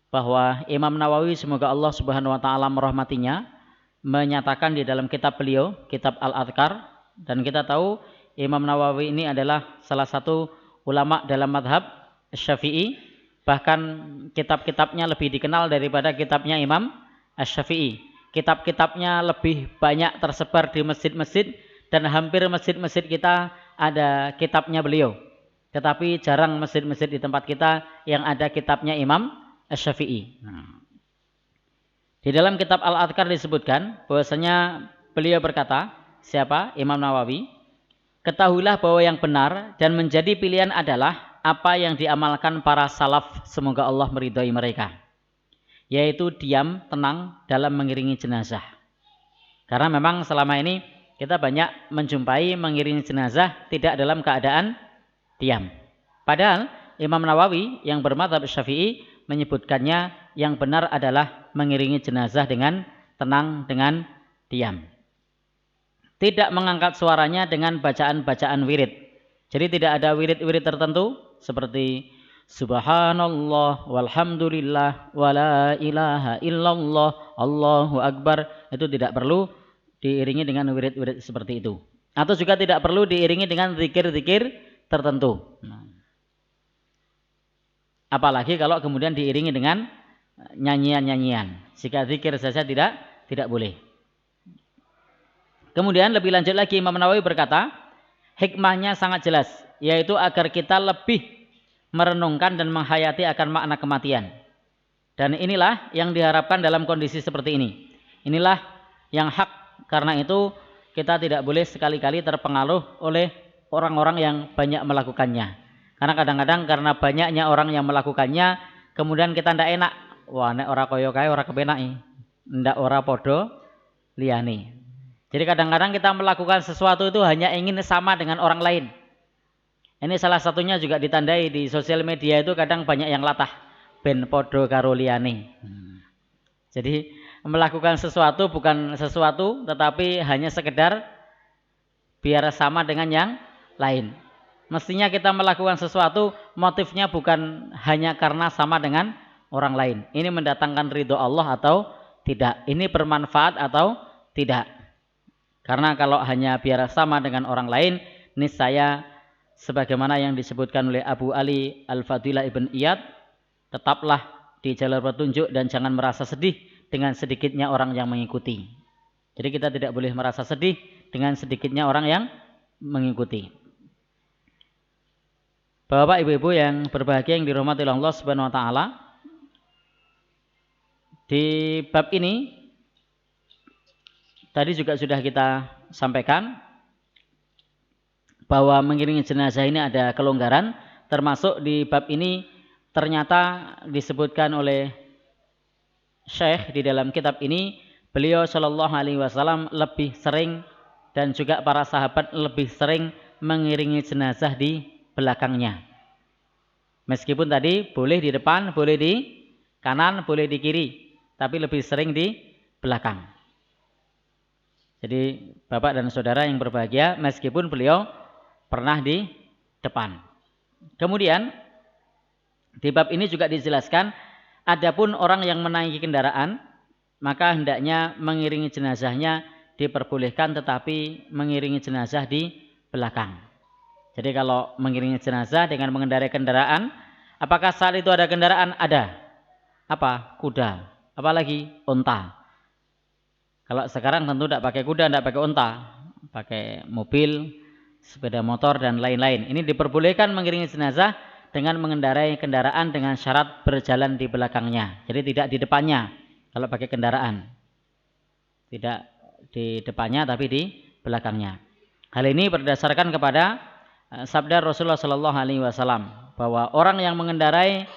bahwa Imam Nawawi, semoga Allah Subhanahu wa taala merahmatinya, menyatakan di dalam kitab beliau, kitab Al-Adhkar, dan kita tahu Imam Nawawi ini adalah salah satu ulama dalam madhab Syafi'i, bahkan kitab-kitabnya lebih dikenal daripada kitabnya Imam Asy-Syafi'i. Kitab-kitabnya lebih banyak tersebar di masjid-masjid dan hampir masjid-masjid kita ada kitabnya beliau. Tetapi jarang masjid-masjid di tempat kita yang ada kitabnya Imam Asy-Syafi'i. Di dalam kitab Al-Adhkar disebutkan bahwasanya beliau berkata, siapa? Imam Nawawi. Ketahuilah bahwa yang benar dan menjadi pilihan adalah apa yang diamalkan para salaf, semoga Allah meridhai mereka, yaitu diam, tenang dalam mengiringi jenazah. Karena memang selama ini kita banyak menjumpai mengiringi jenazah tidak dalam keadaan diam. Padahal Imam Nawawi yang bermadzhab Syafi'i menyebutkannya yang benar adalah mengiringi jenazah dengan tenang, dengan diam. Tidak mengangkat suaranya dengan bacaan-bacaan wirid. Jadi tidak ada wirid-wirid tertentu seperti Subhanallah walhamdulillah wala ilaha illallah Allahu akbar. Itu tidak perlu diiringi dengan wirid-wirid seperti itu. Atau juga tidak perlu diiringi dengan zikir-zikir tertentu. Apalagi kalau kemudian diiringi dengan nyanyian-nyanyian. Jika zikir saja tidak boleh. Kemudian lebih lanjut lagi Imam Nawawi berkata, hikmahnya sangat jelas, yaitu agar kita lebih merenungkan dan menghayati akan makna kematian. Dan inilah yang diharapkan dalam kondisi seperti ini. Inilah yang hak, karena itu kita tidak boleh sekali-kali terpengaruh oleh orang-orang yang banyak melakukannya. Karena kadang-kadang karena banyaknya orang yang melakukannya, kemudian kita tidak enak. Wah, nek ora kaya kae ora kepenak, ndak ora podo liyane. Jadi kadang-kadang kita melakukan sesuatu itu hanya ingin sama dengan orang lain. Ini salah satunya juga ditandai di sosial media itu kadang banyak yang latah. Ben podo karo liyane. Jadi melakukan sesuatu bukan sesuatu tetapi hanya sekedar biar sama dengan yang lain. Mestinya kita melakukan sesuatu motifnya bukan hanya karena sama dengan orang lain. Ini mendatangkan ridho Allah atau tidak. Ini bermanfaat atau tidak. Karena kalau hanya biar sama dengan orang lain, niscaya sebagaimana yang disebutkan oleh Abu Ali Al-Fadilah Ibn Iyad, tetaplah di jalur petunjuk dan jangan merasa sedih dengan sedikitnya orang yang mengikuti. Jadi kita tidak boleh merasa sedih dengan sedikitnya orang yang mengikuti. Bapak ibu-ibu yang berbahagia yang dirahmati oleh Allah Subhanahu wa taala, di bab ini tadi juga sudah kita sampaikan bahwa mengiringi jenazah ini ada kelonggaran, termasuk di bab ini ternyata disebutkan oleh Syekh di dalam kitab ini, beliau Shallallahu Alaihi Wasallam lebih sering dan juga para sahabat lebih sering mengiringi jenazah di belakangnya. Meskipun tadi boleh di depan, boleh di kanan, boleh di kiri, tapi lebih sering di belakang. Jadi bapak dan saudara yang berbahagia, meskipun beliau pernah di depan. Kemudian di bab ini juga dijelaskan, adapun orang yang menaiki kendaraan, maka hendaknya mengiringi jenazahnya diperbolehkan, tetapi mengiringi jenazah di belakang. Jadi kalau mengiringi jenazah dengan mengendarai kendaraan, apakah saat itu ada kendaraan? Ada. Apa? Kuda. Apalagi? Unta. Kalau sekarang tentu tidak pakai kuda, tidak pakai unta, pakai mobil, sepeda motor dan lain-lain. Ini diperbolehkan mengiringi jenazah dengan mengendarai kendaraan dengan syarat berjalan di belakangnya. Jadi tidak di depannya kalau pakai kendaraan. Tidak di depannya tapi di belakangnya. Hal ini berdasarkan kepada sabda Rasulullah Shallallahu Alaihi Wasallam bahwa orang yang mengendarai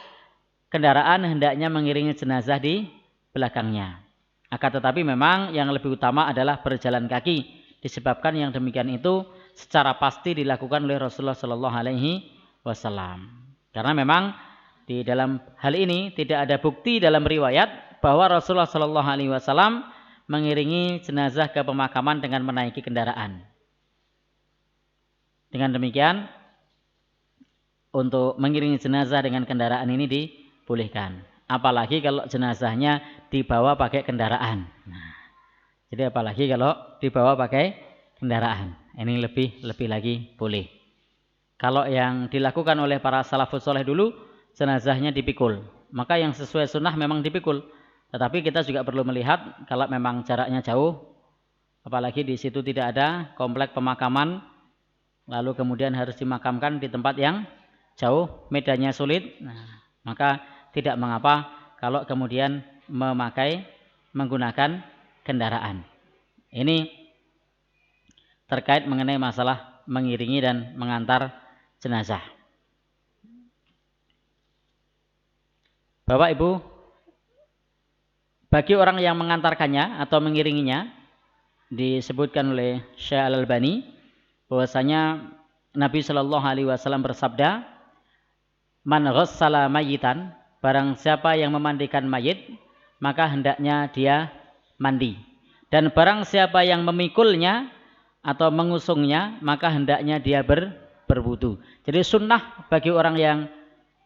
kendaraan hendaknya mengiringi jenazah di belakangnya. Akan tetapi memang yang lebih utama adalah berjalan kaki. Disebabkan yang demikian itu secara pasti dilakukan oleh Rasulullah Shallallahu Alaihi Wasallam. Karena memang di dalam hal ini tidak ada bukti dalam riwayat bahwa Rasulullah Shallallahu Alaihi Wasallam mengiringi jenazah ke pemakaman dengan menaiki kendaraan. Dengan demikian, untuk mengiringi jenazah dengan kendaraan ini dibolehkan. Apalagi kalau jenazahnya dibawa pakai kendaraan. Nah, jadi apalagi kalau dibawa pakai kendaraan. Ini lebih lagi boleh. Kalau yang dilakukan oleh para salafus soleh dulu, jenazahnya dipikul. Maka yang sesuai sunnah memang dipikul. Tetapi kita juga perlu melihat kalau memang jaraknya jauh, apalagi di situ tidak ada komplek pemakaman, lalu kemudian harus dimakamkan di tempat yang jauh, medannya sulit, nah, maka tidak mengapa kalau kemudian menggunakan kendaraan. Ini terkait mengenai masalah mengiringi dan mengantar jenazah. Bapak Ibu, bagi orang yang mengantarkannya atau mengiringinya, disebutkan oleh Syekh Al-Albani bahwasanya Nabi Shallallahu Alaihi Wasallam bersabda, man ghassala mayitan, barang siapa yang memandikan mayit, maka hendaknya dia mandi. Dan barang siapa yang memikulnya atau mengusungnya, maka hendaknya dia berwudu. Jadi sunnah bagi orang yang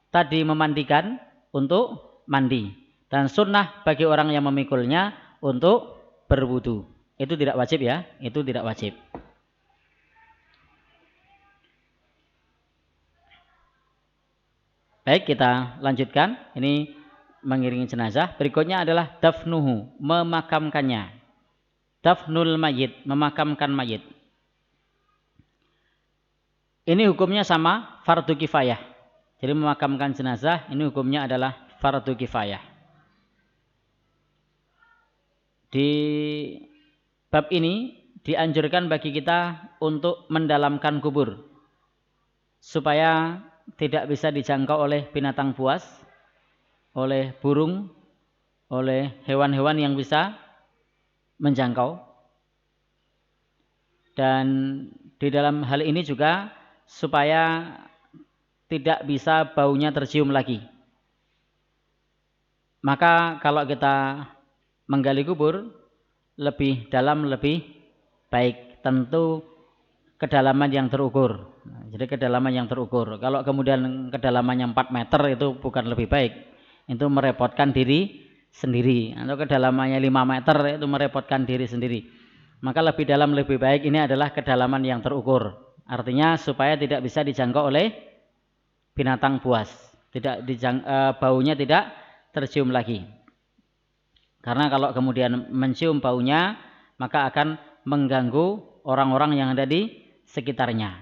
tadi memandikan untuk mandi. Dan sunnah bagi orang yang memikulnya untuk berwudu. Itu tidak wajib ya, itu tidak wajib. Baik, kita lanjutkan. Ini mengiringi jenazah. Berikutnya adalah dafnuhu, memakamkannya. Dafnul mayit, memakamkan mayit. Ini hukumnya sama, fardu kifayah. Jadi memakamkan jenazah, ini hukumnya adalah fardu kifayah. Di bab ini dianjurkan bagi kita untuk mendalamkan kubur, supaya tidak bisa dijangkau oleh binatang buas, oleh burung, oleh hewan-hewan yang bisa menjangkau. Dan di dalam hal ini juga supaya tidak bisa baunya tercium lagi. Maka kalau kita menggali kubur, lebih dalam lebih baik. Tentu kedalaman yang terukur. Jadi kedalaman yang terukur. Kalau kemudian kedalamannya 4 meter itu bukan lebih baik. Itu merepotkan diri sendiri. Atau kedalamannya 5 meter itu merepotkan diri sendiri. Maka lebih dalam lebih baik ini adalah kedalaman yang terukur. Artinya supaya tidak bisa dijangkau oleh binatang buas. Baunya tidak tercium lagi. Karena kalau kemudian mencium baunya, maka akan mengganggu orang-orang yang ada di sekitarnya.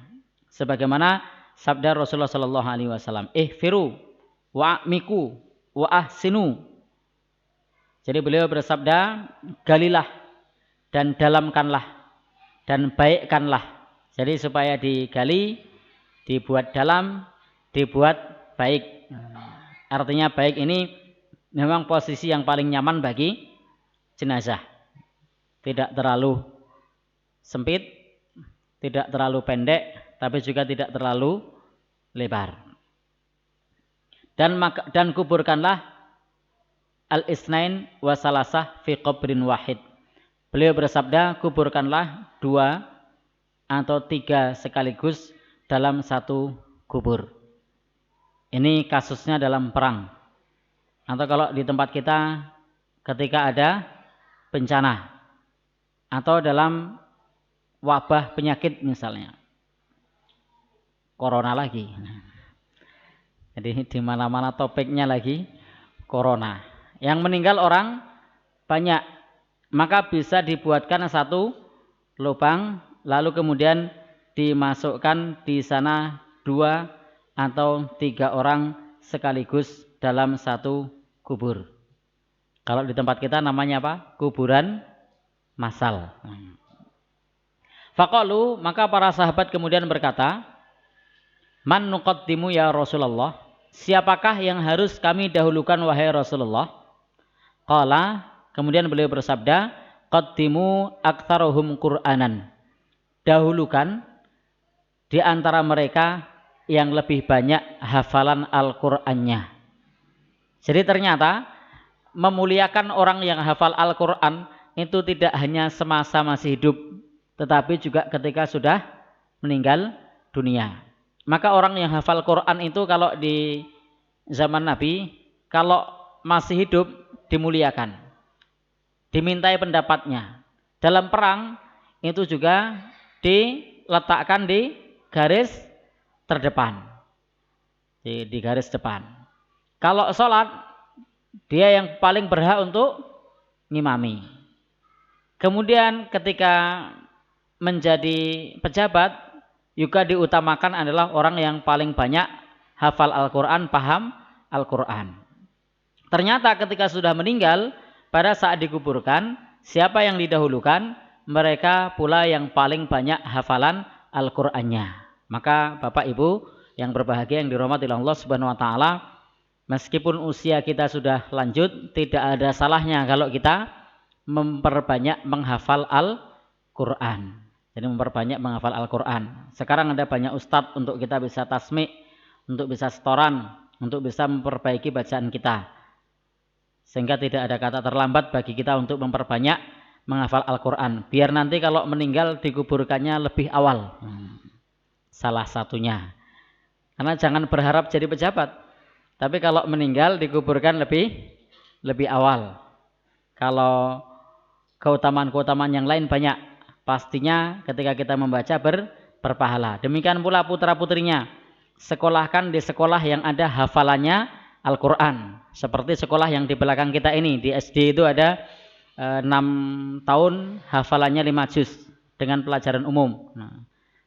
Sebagaimana sabda Rasulullah Sallallahu Alaihi Wasallam, ihfiru wa'miku wa ahsinu. Jadi beliau bersabda, galilah dan dalamkanlah dan baikkanlah. Jadi supaya digali, dibuat dalam, dibuat baik. Artinya baik ini memang posisi yang paling nyaman bagi jenazah. Tidak terlalu sempit, tidak terlalu pendek, tapi juga tidak terlalu lebar. Dan kuburkanlah al-isnain wa salasah fi qabrin wahid. Beliau bersabda, kuburkanlah 2 atau 3 sekaligus dalam satu kubur. Ini kasusnya dalam perang. Atau kalau di tempat kita ketika ada bencana atau dalam wabah penyakit misalnya. Corona lagi. Jadi di mana-mana topiknya lagi corona. Yang meninggal orang banyak, maka bisa dibuatkan satu lubang, lalu kemudian dimasukkan di sana 2 atau 3 orang sekaligus dalam satu kubur. Kalau di tempat kita namanya apa? Kuburan massal. Faqalu, maka para sahabat kemudian berkata, man nuqaddimu ya Rasulullah? Siapakah yang harus kami dahulukan wahai Rasulullah? Qala, Kemudian beliau bersabda, qaddimu aktsaruhum Qur'anan. Dahulukan di antara mereka yang lebih banyak hafalan Al-Qur'annya. Jadi ternyata memuliakan orang yang hafal Al-Qur'an itu tidak hanya semasa masih hidup, tetapi juga ketika sudah meninggal dunia. Maka orang yang hafal Quran itu kalau di zaman Nabi, kalau masih hidup dimuliakan, dimintai pendapatnya. Dalam perang itu juga diletakkan di garis terdepan, di garis depan. Kalau sholat, dia yang paling berhak untuk ngimami. Kemudian ketika menjadi pejabat, juga diutamakan adalah orang yang paling banyak hafal Al-Quran, paham Al-Quran. Ternyata ketika sudah meninggal, pada saat dikuburkan, siapa yang didahulukan? Mereka pula yang paling banyak hafalan Al-Qur'annya. Maka Bapak Ibu yang berbahagia yang dirahmati Allah Subhanahu wa taala, meskipun usia kita sudah lanjut, tidak ada salahnya kalau kita memperbanyak menghafal Al-Qur'an. Jadi memperbanyak menghafal Al-Qur'an. Sekarang ada banyak ustadz untuk kita bisa tasmi', untuk bisa setoran, untuk bisa memperbaiki bacaan kita. Sehingga tidak ada kata terlambat bagi kita untuk memperbanyak menghafal Al-Qur'an. Biar nanti kalau meninggal dikuburkannya lebih awal. Salah satunya. Karena jangan berharap jadi pejabat. Tapi kalau meninggal dikuburkan lebih awal. Kalau keutamaan-keutamaan yang lain banyak, pastinya ketika kita membaca berpahala. Demikian pula putra-putrinya. Sekolahkan di sekolah yang ada hafalannya Al-Quran. Seperti sekolah yang di belakang kita ini. Di SD itu ada 6 tahun hafalannya 5 juz dengan pelajaran umum.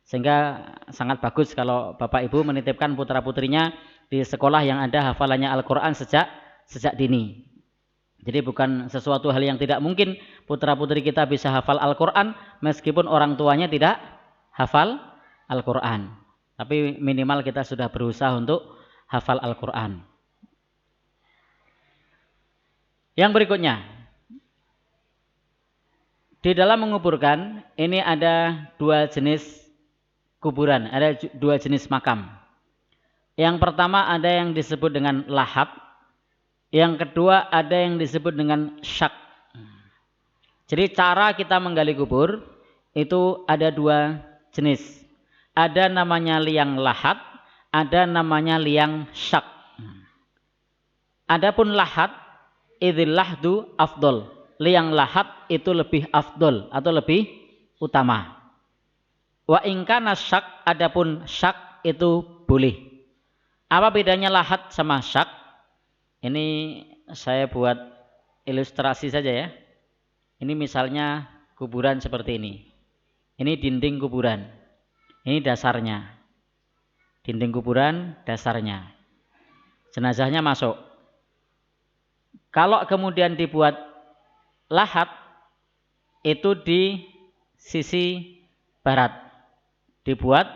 Sehingga sangat bagus kalau Bapak Ibu menitipkan putra-putrinya di sekolah yang ada hafalannya Al-Quran sejak dini. Jadi bukan sesuatu hal yang tidak mungkin putra-putri kita bisa hafal Al-Quran meskipun orang tuanya tidak hafal Al-Quran. Tapi minimal kita sudah berusaha untuk hafal Al-Quran. Yang berikutnya, di dalam menguburkan ini ada 2 jenis kuburan, ada 2 jenis makam. Yang pertama ada yang disebut dengan lahad, yang kedua ada yang disebut dengan syak. Jadi cara kita menggali kubur itu ada 2 jenis. Ada namanya liang lahad, ada namanya liang syak. Adapun lahad, idzil lahdu afdol. Liang lahad itu lebih afdol atau lebih utama. Wa in kana syak, adapun syak itu boleh. Apa bedanya lahad sama syak? Ini saya buat ilustrasi saja ya. Ini misalnya kuburan seperti ini. Ini dinding kuburan. Ini dasarnya. Dinding kuburan, dasarnya. Jenazahnya masuk. Kalau kemudian dibuat lahad, itu di sisi barat. Dibuat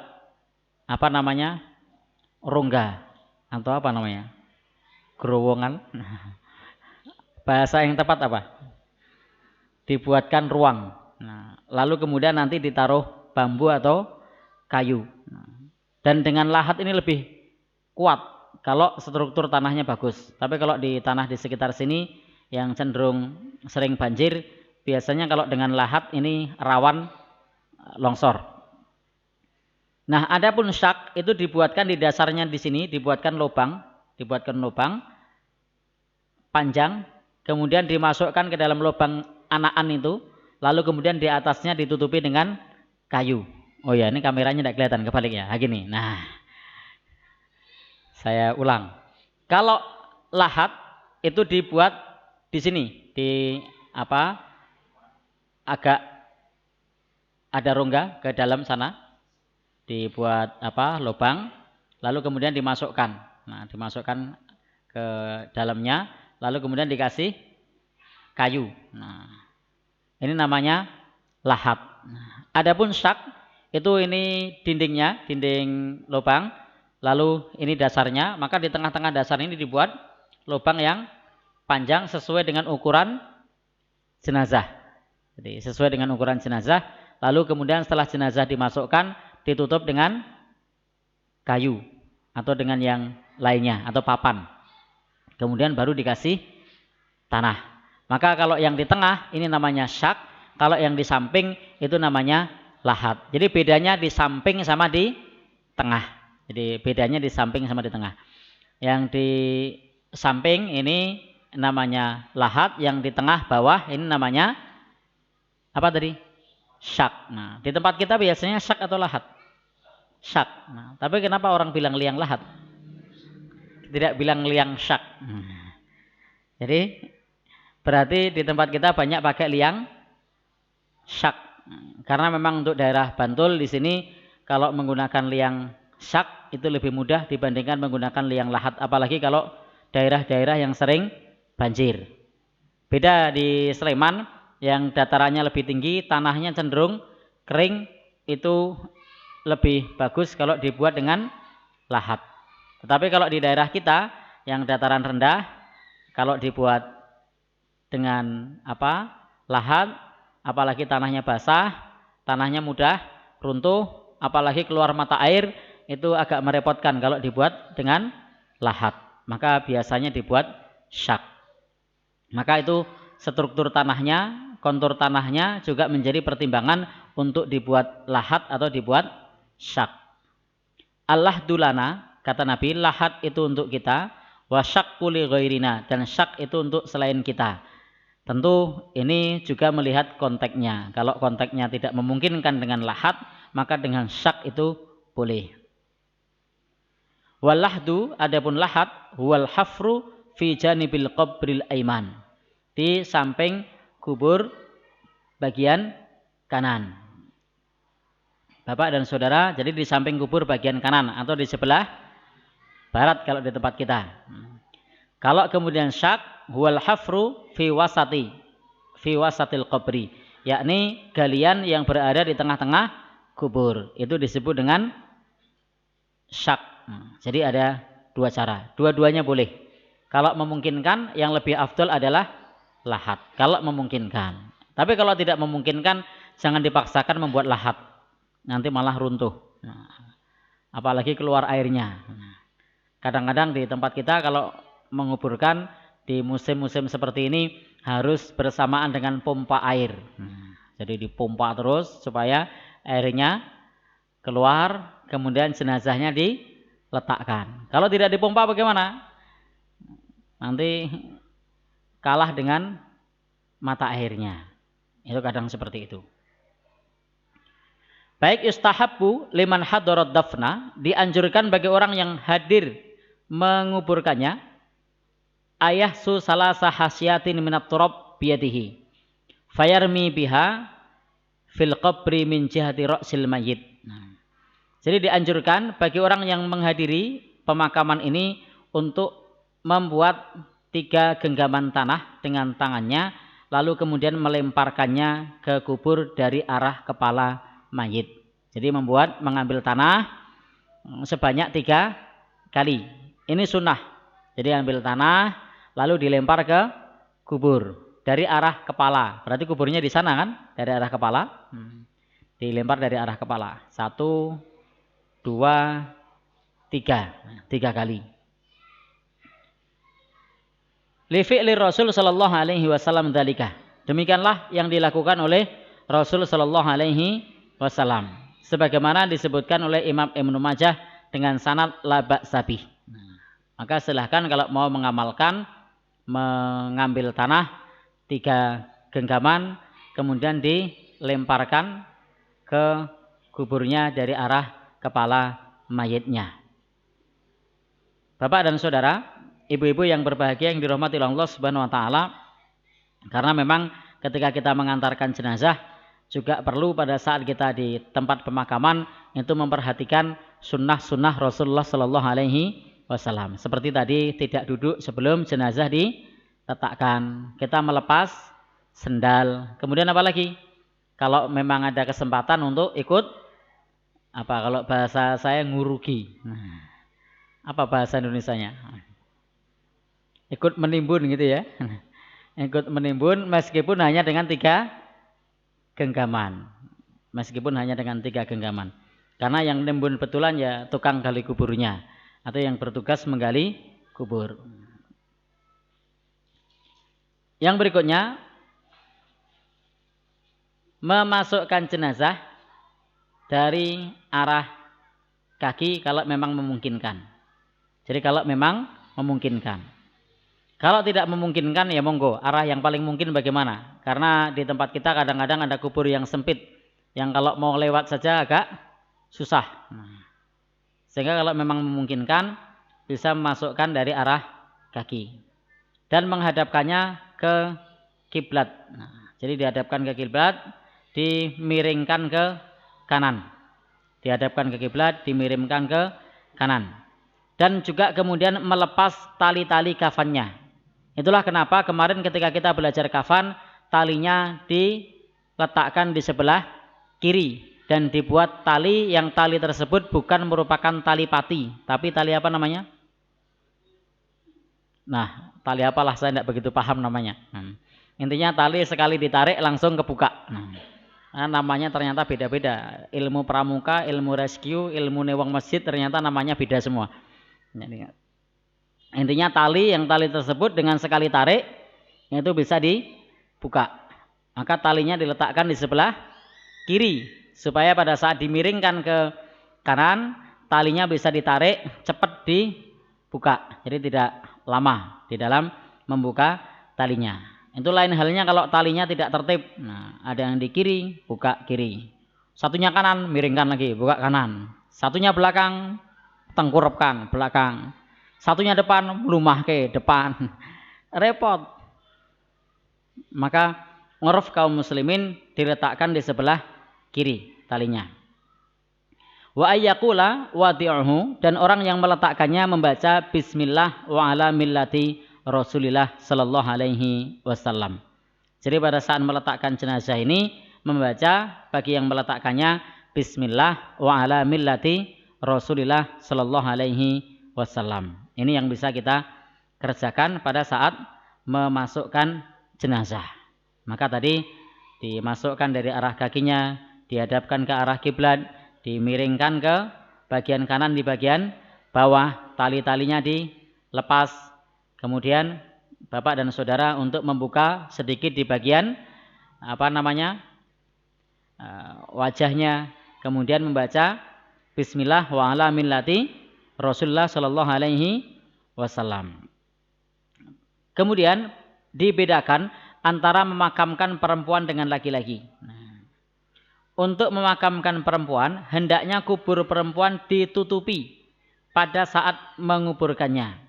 apa namanya? Rongga. Atau apa namanya? Gerowongan. Bahasa yang tepat apa? Dibuatkan ruang. Nah, lalu kemudian nanti ditaruh bambu atau kayu. Dan dengan lahat ini lebih kuat kalau struktur tanahnya bagus. Tapi kalau di tanah di sekitar sini yang cenderung sering banjir, biasanya kalau dengan lahat ini rawan longsor. Nah, adapun syak itu dibuatkan di dasarnya di sini, dibuatkan lubang panjang, kemudian dimasukkan ke dalam lubang anakan itu, lalu kemudian di atasnya ditutupi dengan kayu. Oh ya, ini kameranya tidak kelihatan, kebalik ya. Gini. Nah, saya ulang. Kalau lahat itu dibuat di sini, di apa? Agak ada rongga ke dalam sana, dibuat apa? Lubang, lalu kemudian dimasukkan. Nah, dimasukkan ke dalamnya, lalu kemudian dikasih kayu. Nah, ini namanya lahat. Nah, adapun syak itu ini dindingnya, dinding lubang, lalu ini dasarnya, maka di tengah-tengah dasar ini dibuat lubang yang panjang sesuai dengan ukuran jenazah. Jadi sesuai dengan ukuran jenazah. Lalu kemudian setelah jenazah dimasukkan, ditutup dengan kayu atau dengan yang lainnya atau papan. Kemudian baru dikasih tanah. Maka kalau yang di tengah ini namanya syak, kalau yang di samping itu namanya lahat. Jadi bedanya di samping sama di tengah. Jadi bedanya di samping sama di tengah. Yang di samping ini namanya lahat, yang di tengah bawah ini namanya apa tadi? Syak. Nah, di tempat kita biasanya syak atau lahat? Syak. Nah, tapi kenapa orang bilang liang lahat? Tidak bilang liang syak. Jadi berarti di tempat kita banyak pakai liang syak. Karena memang untuk daerah Bantul di sini kalau menggunakan liang syak itu lebih mudah dibandingkan menggunakan liang lahat. Apalagi kalau daerah-daerah yang sering banjir. Beda di Sleman yang datarannya lebih tinggi, tanahnya cenderung kering, itu lebih bagus kalau dibuat dengan lahat. Tetapi kalau di daerah kita yang dataran rendah, kalau dibuat dengan lahat, apalagi tanahnya basah, tanahnya mudah runtuh, apalagi keluar mata air, itu agak merepotkan kalau dibuat dengan lahat. Maka biasanya dibuat syak. Maka itu struktur tanahnya, kontur tanahnya juga menjadi pertimbangan untuk dibuat lahat atau dibuat syak. Allah dulana, kata Nabi, lahat itu untuk kita, wa syakku li ghairina, dan syak itu untuk selain kita. Tentu ini juga melihat konteksnya. Kalau konteksnya tidak memungkinkan dengan lahat, maka dengan syak itu boleh. Walahdu, adapun lahat, huwal hafru fi janibil qabril aiman, di samping kubur bagian kanan. Bapak dan saudara, jadi di samping kubur bagian kanan atau di sebelah barat kalau di tempat kita. Kalau kemudian syak, huwal hafru fi wasatil qabri, yakni galian yang berada di tengah-tengah kubur. Itu disebut dengan syak. Jadi ada dua cara, dua-duanya boleh. Kalau memungkinkan, yang lebih afdal adalah lahat. Kalau memungkinkan. Tapi kalau tidak memungkinkan, jangan dipaksakan membuat lahat. Nanti malah runtuh. Apalagi keluar airnya. Kadang-kadang di tempat kita kalau menguburkan di musim-musim seperti ini harus bersamaan dengan pompa air. Jadi dipompa terus supaya airnya keluar, kemudian jenazahnya diletakkan. Kalau tidak dipompa bagaimana? Nanti kalah dengan mata airnya. Itu kadang seperti itu. Baik, yustahabbu liman hadarat dafna, dianjurkan bagi orang yang hadir menguburkannya, ayah su salasa hasyatin minat turab biyadihi fayarmi biha fil qabri min jihati ra'sil mayyit. Jadi dianjurkan bagi orang yang menghadiri pemakaman ini untuk membuat 3 genggaman tanah dengan tangannya, lalu kemudian melemparkannya ke kubur dari arah kepala mayit. Jadi mengambil tanah sebanyak 3 kali. Ini sunnah. Jadi ambil tanah lalu dilempar ke kubur dari arah kepala. Berarti kuburnya di sana kan? Dari arah kepala. Dilempar dari arah kepala. 1, 2, 3. 3 kali. Li fi'li Rasul sallallahu alaihi wasallam dzalika. Demikianlah yang dilakukan oleh Rasul sallallahu alaihi wasallam. Sebagaimana disebutkan oleh Imam Ibnu Majah dengan sanad la ba'sabih. Maka silahkan kalau mau mengamalkan, mengambil tanah 3 genggaman kemudian dilemparkan ke kuburnya dari arah kepala mayitnya. Bapak dan saudara, ibu-ibu yang berbahagia yang dirahmati Allah Subhanahu wa taala, karena memang ketika kita mengantarkan jenazah juga perlu pada saat kita di tempat pemakaman itu memperhatikan sunnah-sunnah Rasulullah Sallallahu Alaihi Wasallam. Seperti tadi, tidak duduk sebelum jenazah diletakkan. Kita melepas sendal. Kemudian apa lagi? Kalau memang ada kesempatan untuk ikut kalau bahasa saya ngurugi. Apa bahasa Indonesianya? Ikut menimbun gitu ya. ikut menimbun meskipun hanya dengan 3 genggaman. Meskipun hanya dengan 3 genggaman. Karena yang nimbun betulan ya tukang gali kuburnya atau yang bertugas menggali kubur. Yang berikutnya, memasukkan jenazah dari arah kaki kalau memang memungkinkan. Jadi kalau memang memungkinkan. Kalau tidak memungkinkan ya monggo, arah yang paling mungkin bagaimana? Karena di tempat kita kadang-kadang ada kubur yang sempit, yang kalau mau lewat saja agak susah. Sehingga kalau memang memungkinkan bisa memasukkan dari arah kaki dan menghadapkannya ke kiblat. Jadi dihadapkan ke kiblat, dimiringkan ke kanan. Dihadapkan ke kiblat, dimiringkan ke kanan. Dan juga kemudian melepas tali-tali kafannya. Itulah kenapa kemarin ketika kita belajar kafan, talinya diletakkan di sebelah kiri dan dibuat tali yang tali tersebut bukan merupakan tali pati, tapi tali apa namanya? Nah, tali apalah saya tidak begitu paham namanya. Intinya tali sekali ditarik langsung kebuka. Nah, namanya ternyata beda-beda. Ilmu pramuka, ilmu rescue, ilmu newang masjid ternyata namanya beda semua. Intinya tali tersebut dengan sekali tarik itu bisa dibuka. Maka talinya diletakkan di sebelah kiri supaya pada saat dimiringkan ke kanan talinya bisa ditarik cepat dibuka. Jadi tidak lama di dalam membuka talinya. Itu lain halnya kalau talinya tidak tertib. Nah, ada yang di kiri, buka kiri. Satunya kanan, miringkan lagi, buka kanan. Satunya belakang, tengkurapkan belakang. Satunya depan, lumah ke depan. Repot. Maka nguruf kaum muslimin diletakkan di sebelah kiri talinya. Wa ayyakula wadi'uhu, dan orang yang meletakkannya membaca bismillah wa ala millati Rasulillah sallallahu alaihi wasallam. Jadi pada saat meletakkan jenazah ini membaca bagi yang meletakkannya bismillah wa ala millati Rasulillah sallallahu alaihi wasallam. Ini yang bisa kita kerjakan pada saat memasukkan jenazah. Maka tadi dimasukkan dari arah kakinya, dihadapkan ke arah kiblat, dimiringkan ke bagian kanan di bagian bawah, tali-talinya dilepas. Kemudian Bapak dan Saudara untuk membuka sedikit di bagian wajahnya, kemudian membaca bismillah wa ala millati Rasulullah sallallahu alaihi wasallam. Kemudian dibedakan antara memakamkan perempuan dengan laki-laki. Untuk memakamkan perempuan, hendaknya kubur perempuan ditutupi pada saat menguburkannya.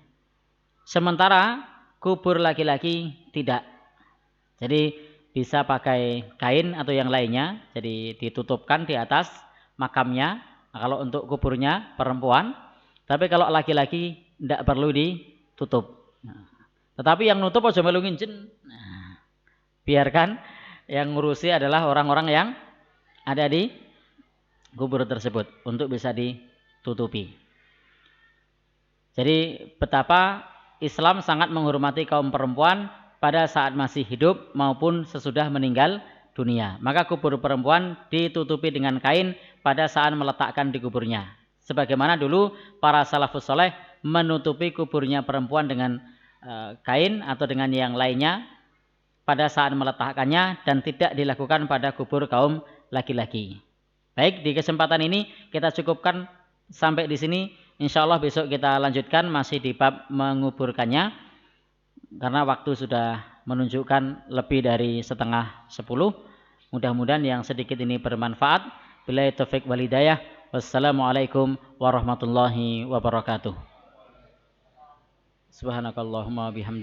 Sementara kubur laki-laki tidak. Jadi bisa pakai kain atau yang lainnya, jadi ditutupkan di atas makamnya kalau untuk kuburnya perempuan. Tapi kalau laki-laki tidak perlu ditutup. Tetapi yang nutup aja melu ngincen. Biarkan yang ngurusi adalah orang-orang yang ada di kubur tersebut untuk bisa ditutupi. Jadi betapa Islam sangat menghormati kaum perempuan pada saat masih hidup maupun sesudah meninggal dunia. Maka kubur perempuan ditutupi dengan kain pada saat meletakkan di kuburnya. Sebagaimana dulu para salafus soleh menutupi kuburnya perempuan dengan kain atau dengan yang lainnya pada saat meletakkannya dan tidak dilakukan pada kubur kaum laki-laki. Baik, di kesempatan ini kita cukupkan sampai di sini. Insya Allah besok kita lanjutkan masih di bab menguburkannya. Karena waktu sudah menunjukkan lebih dari 9:30. Mudah-mudahan yang sedikit ini bermanfaat. Billahi taufik wal hidayah. Wassalamualaikum warahmatullahi wabarakatuh. Subhanakallahumma bihamdika.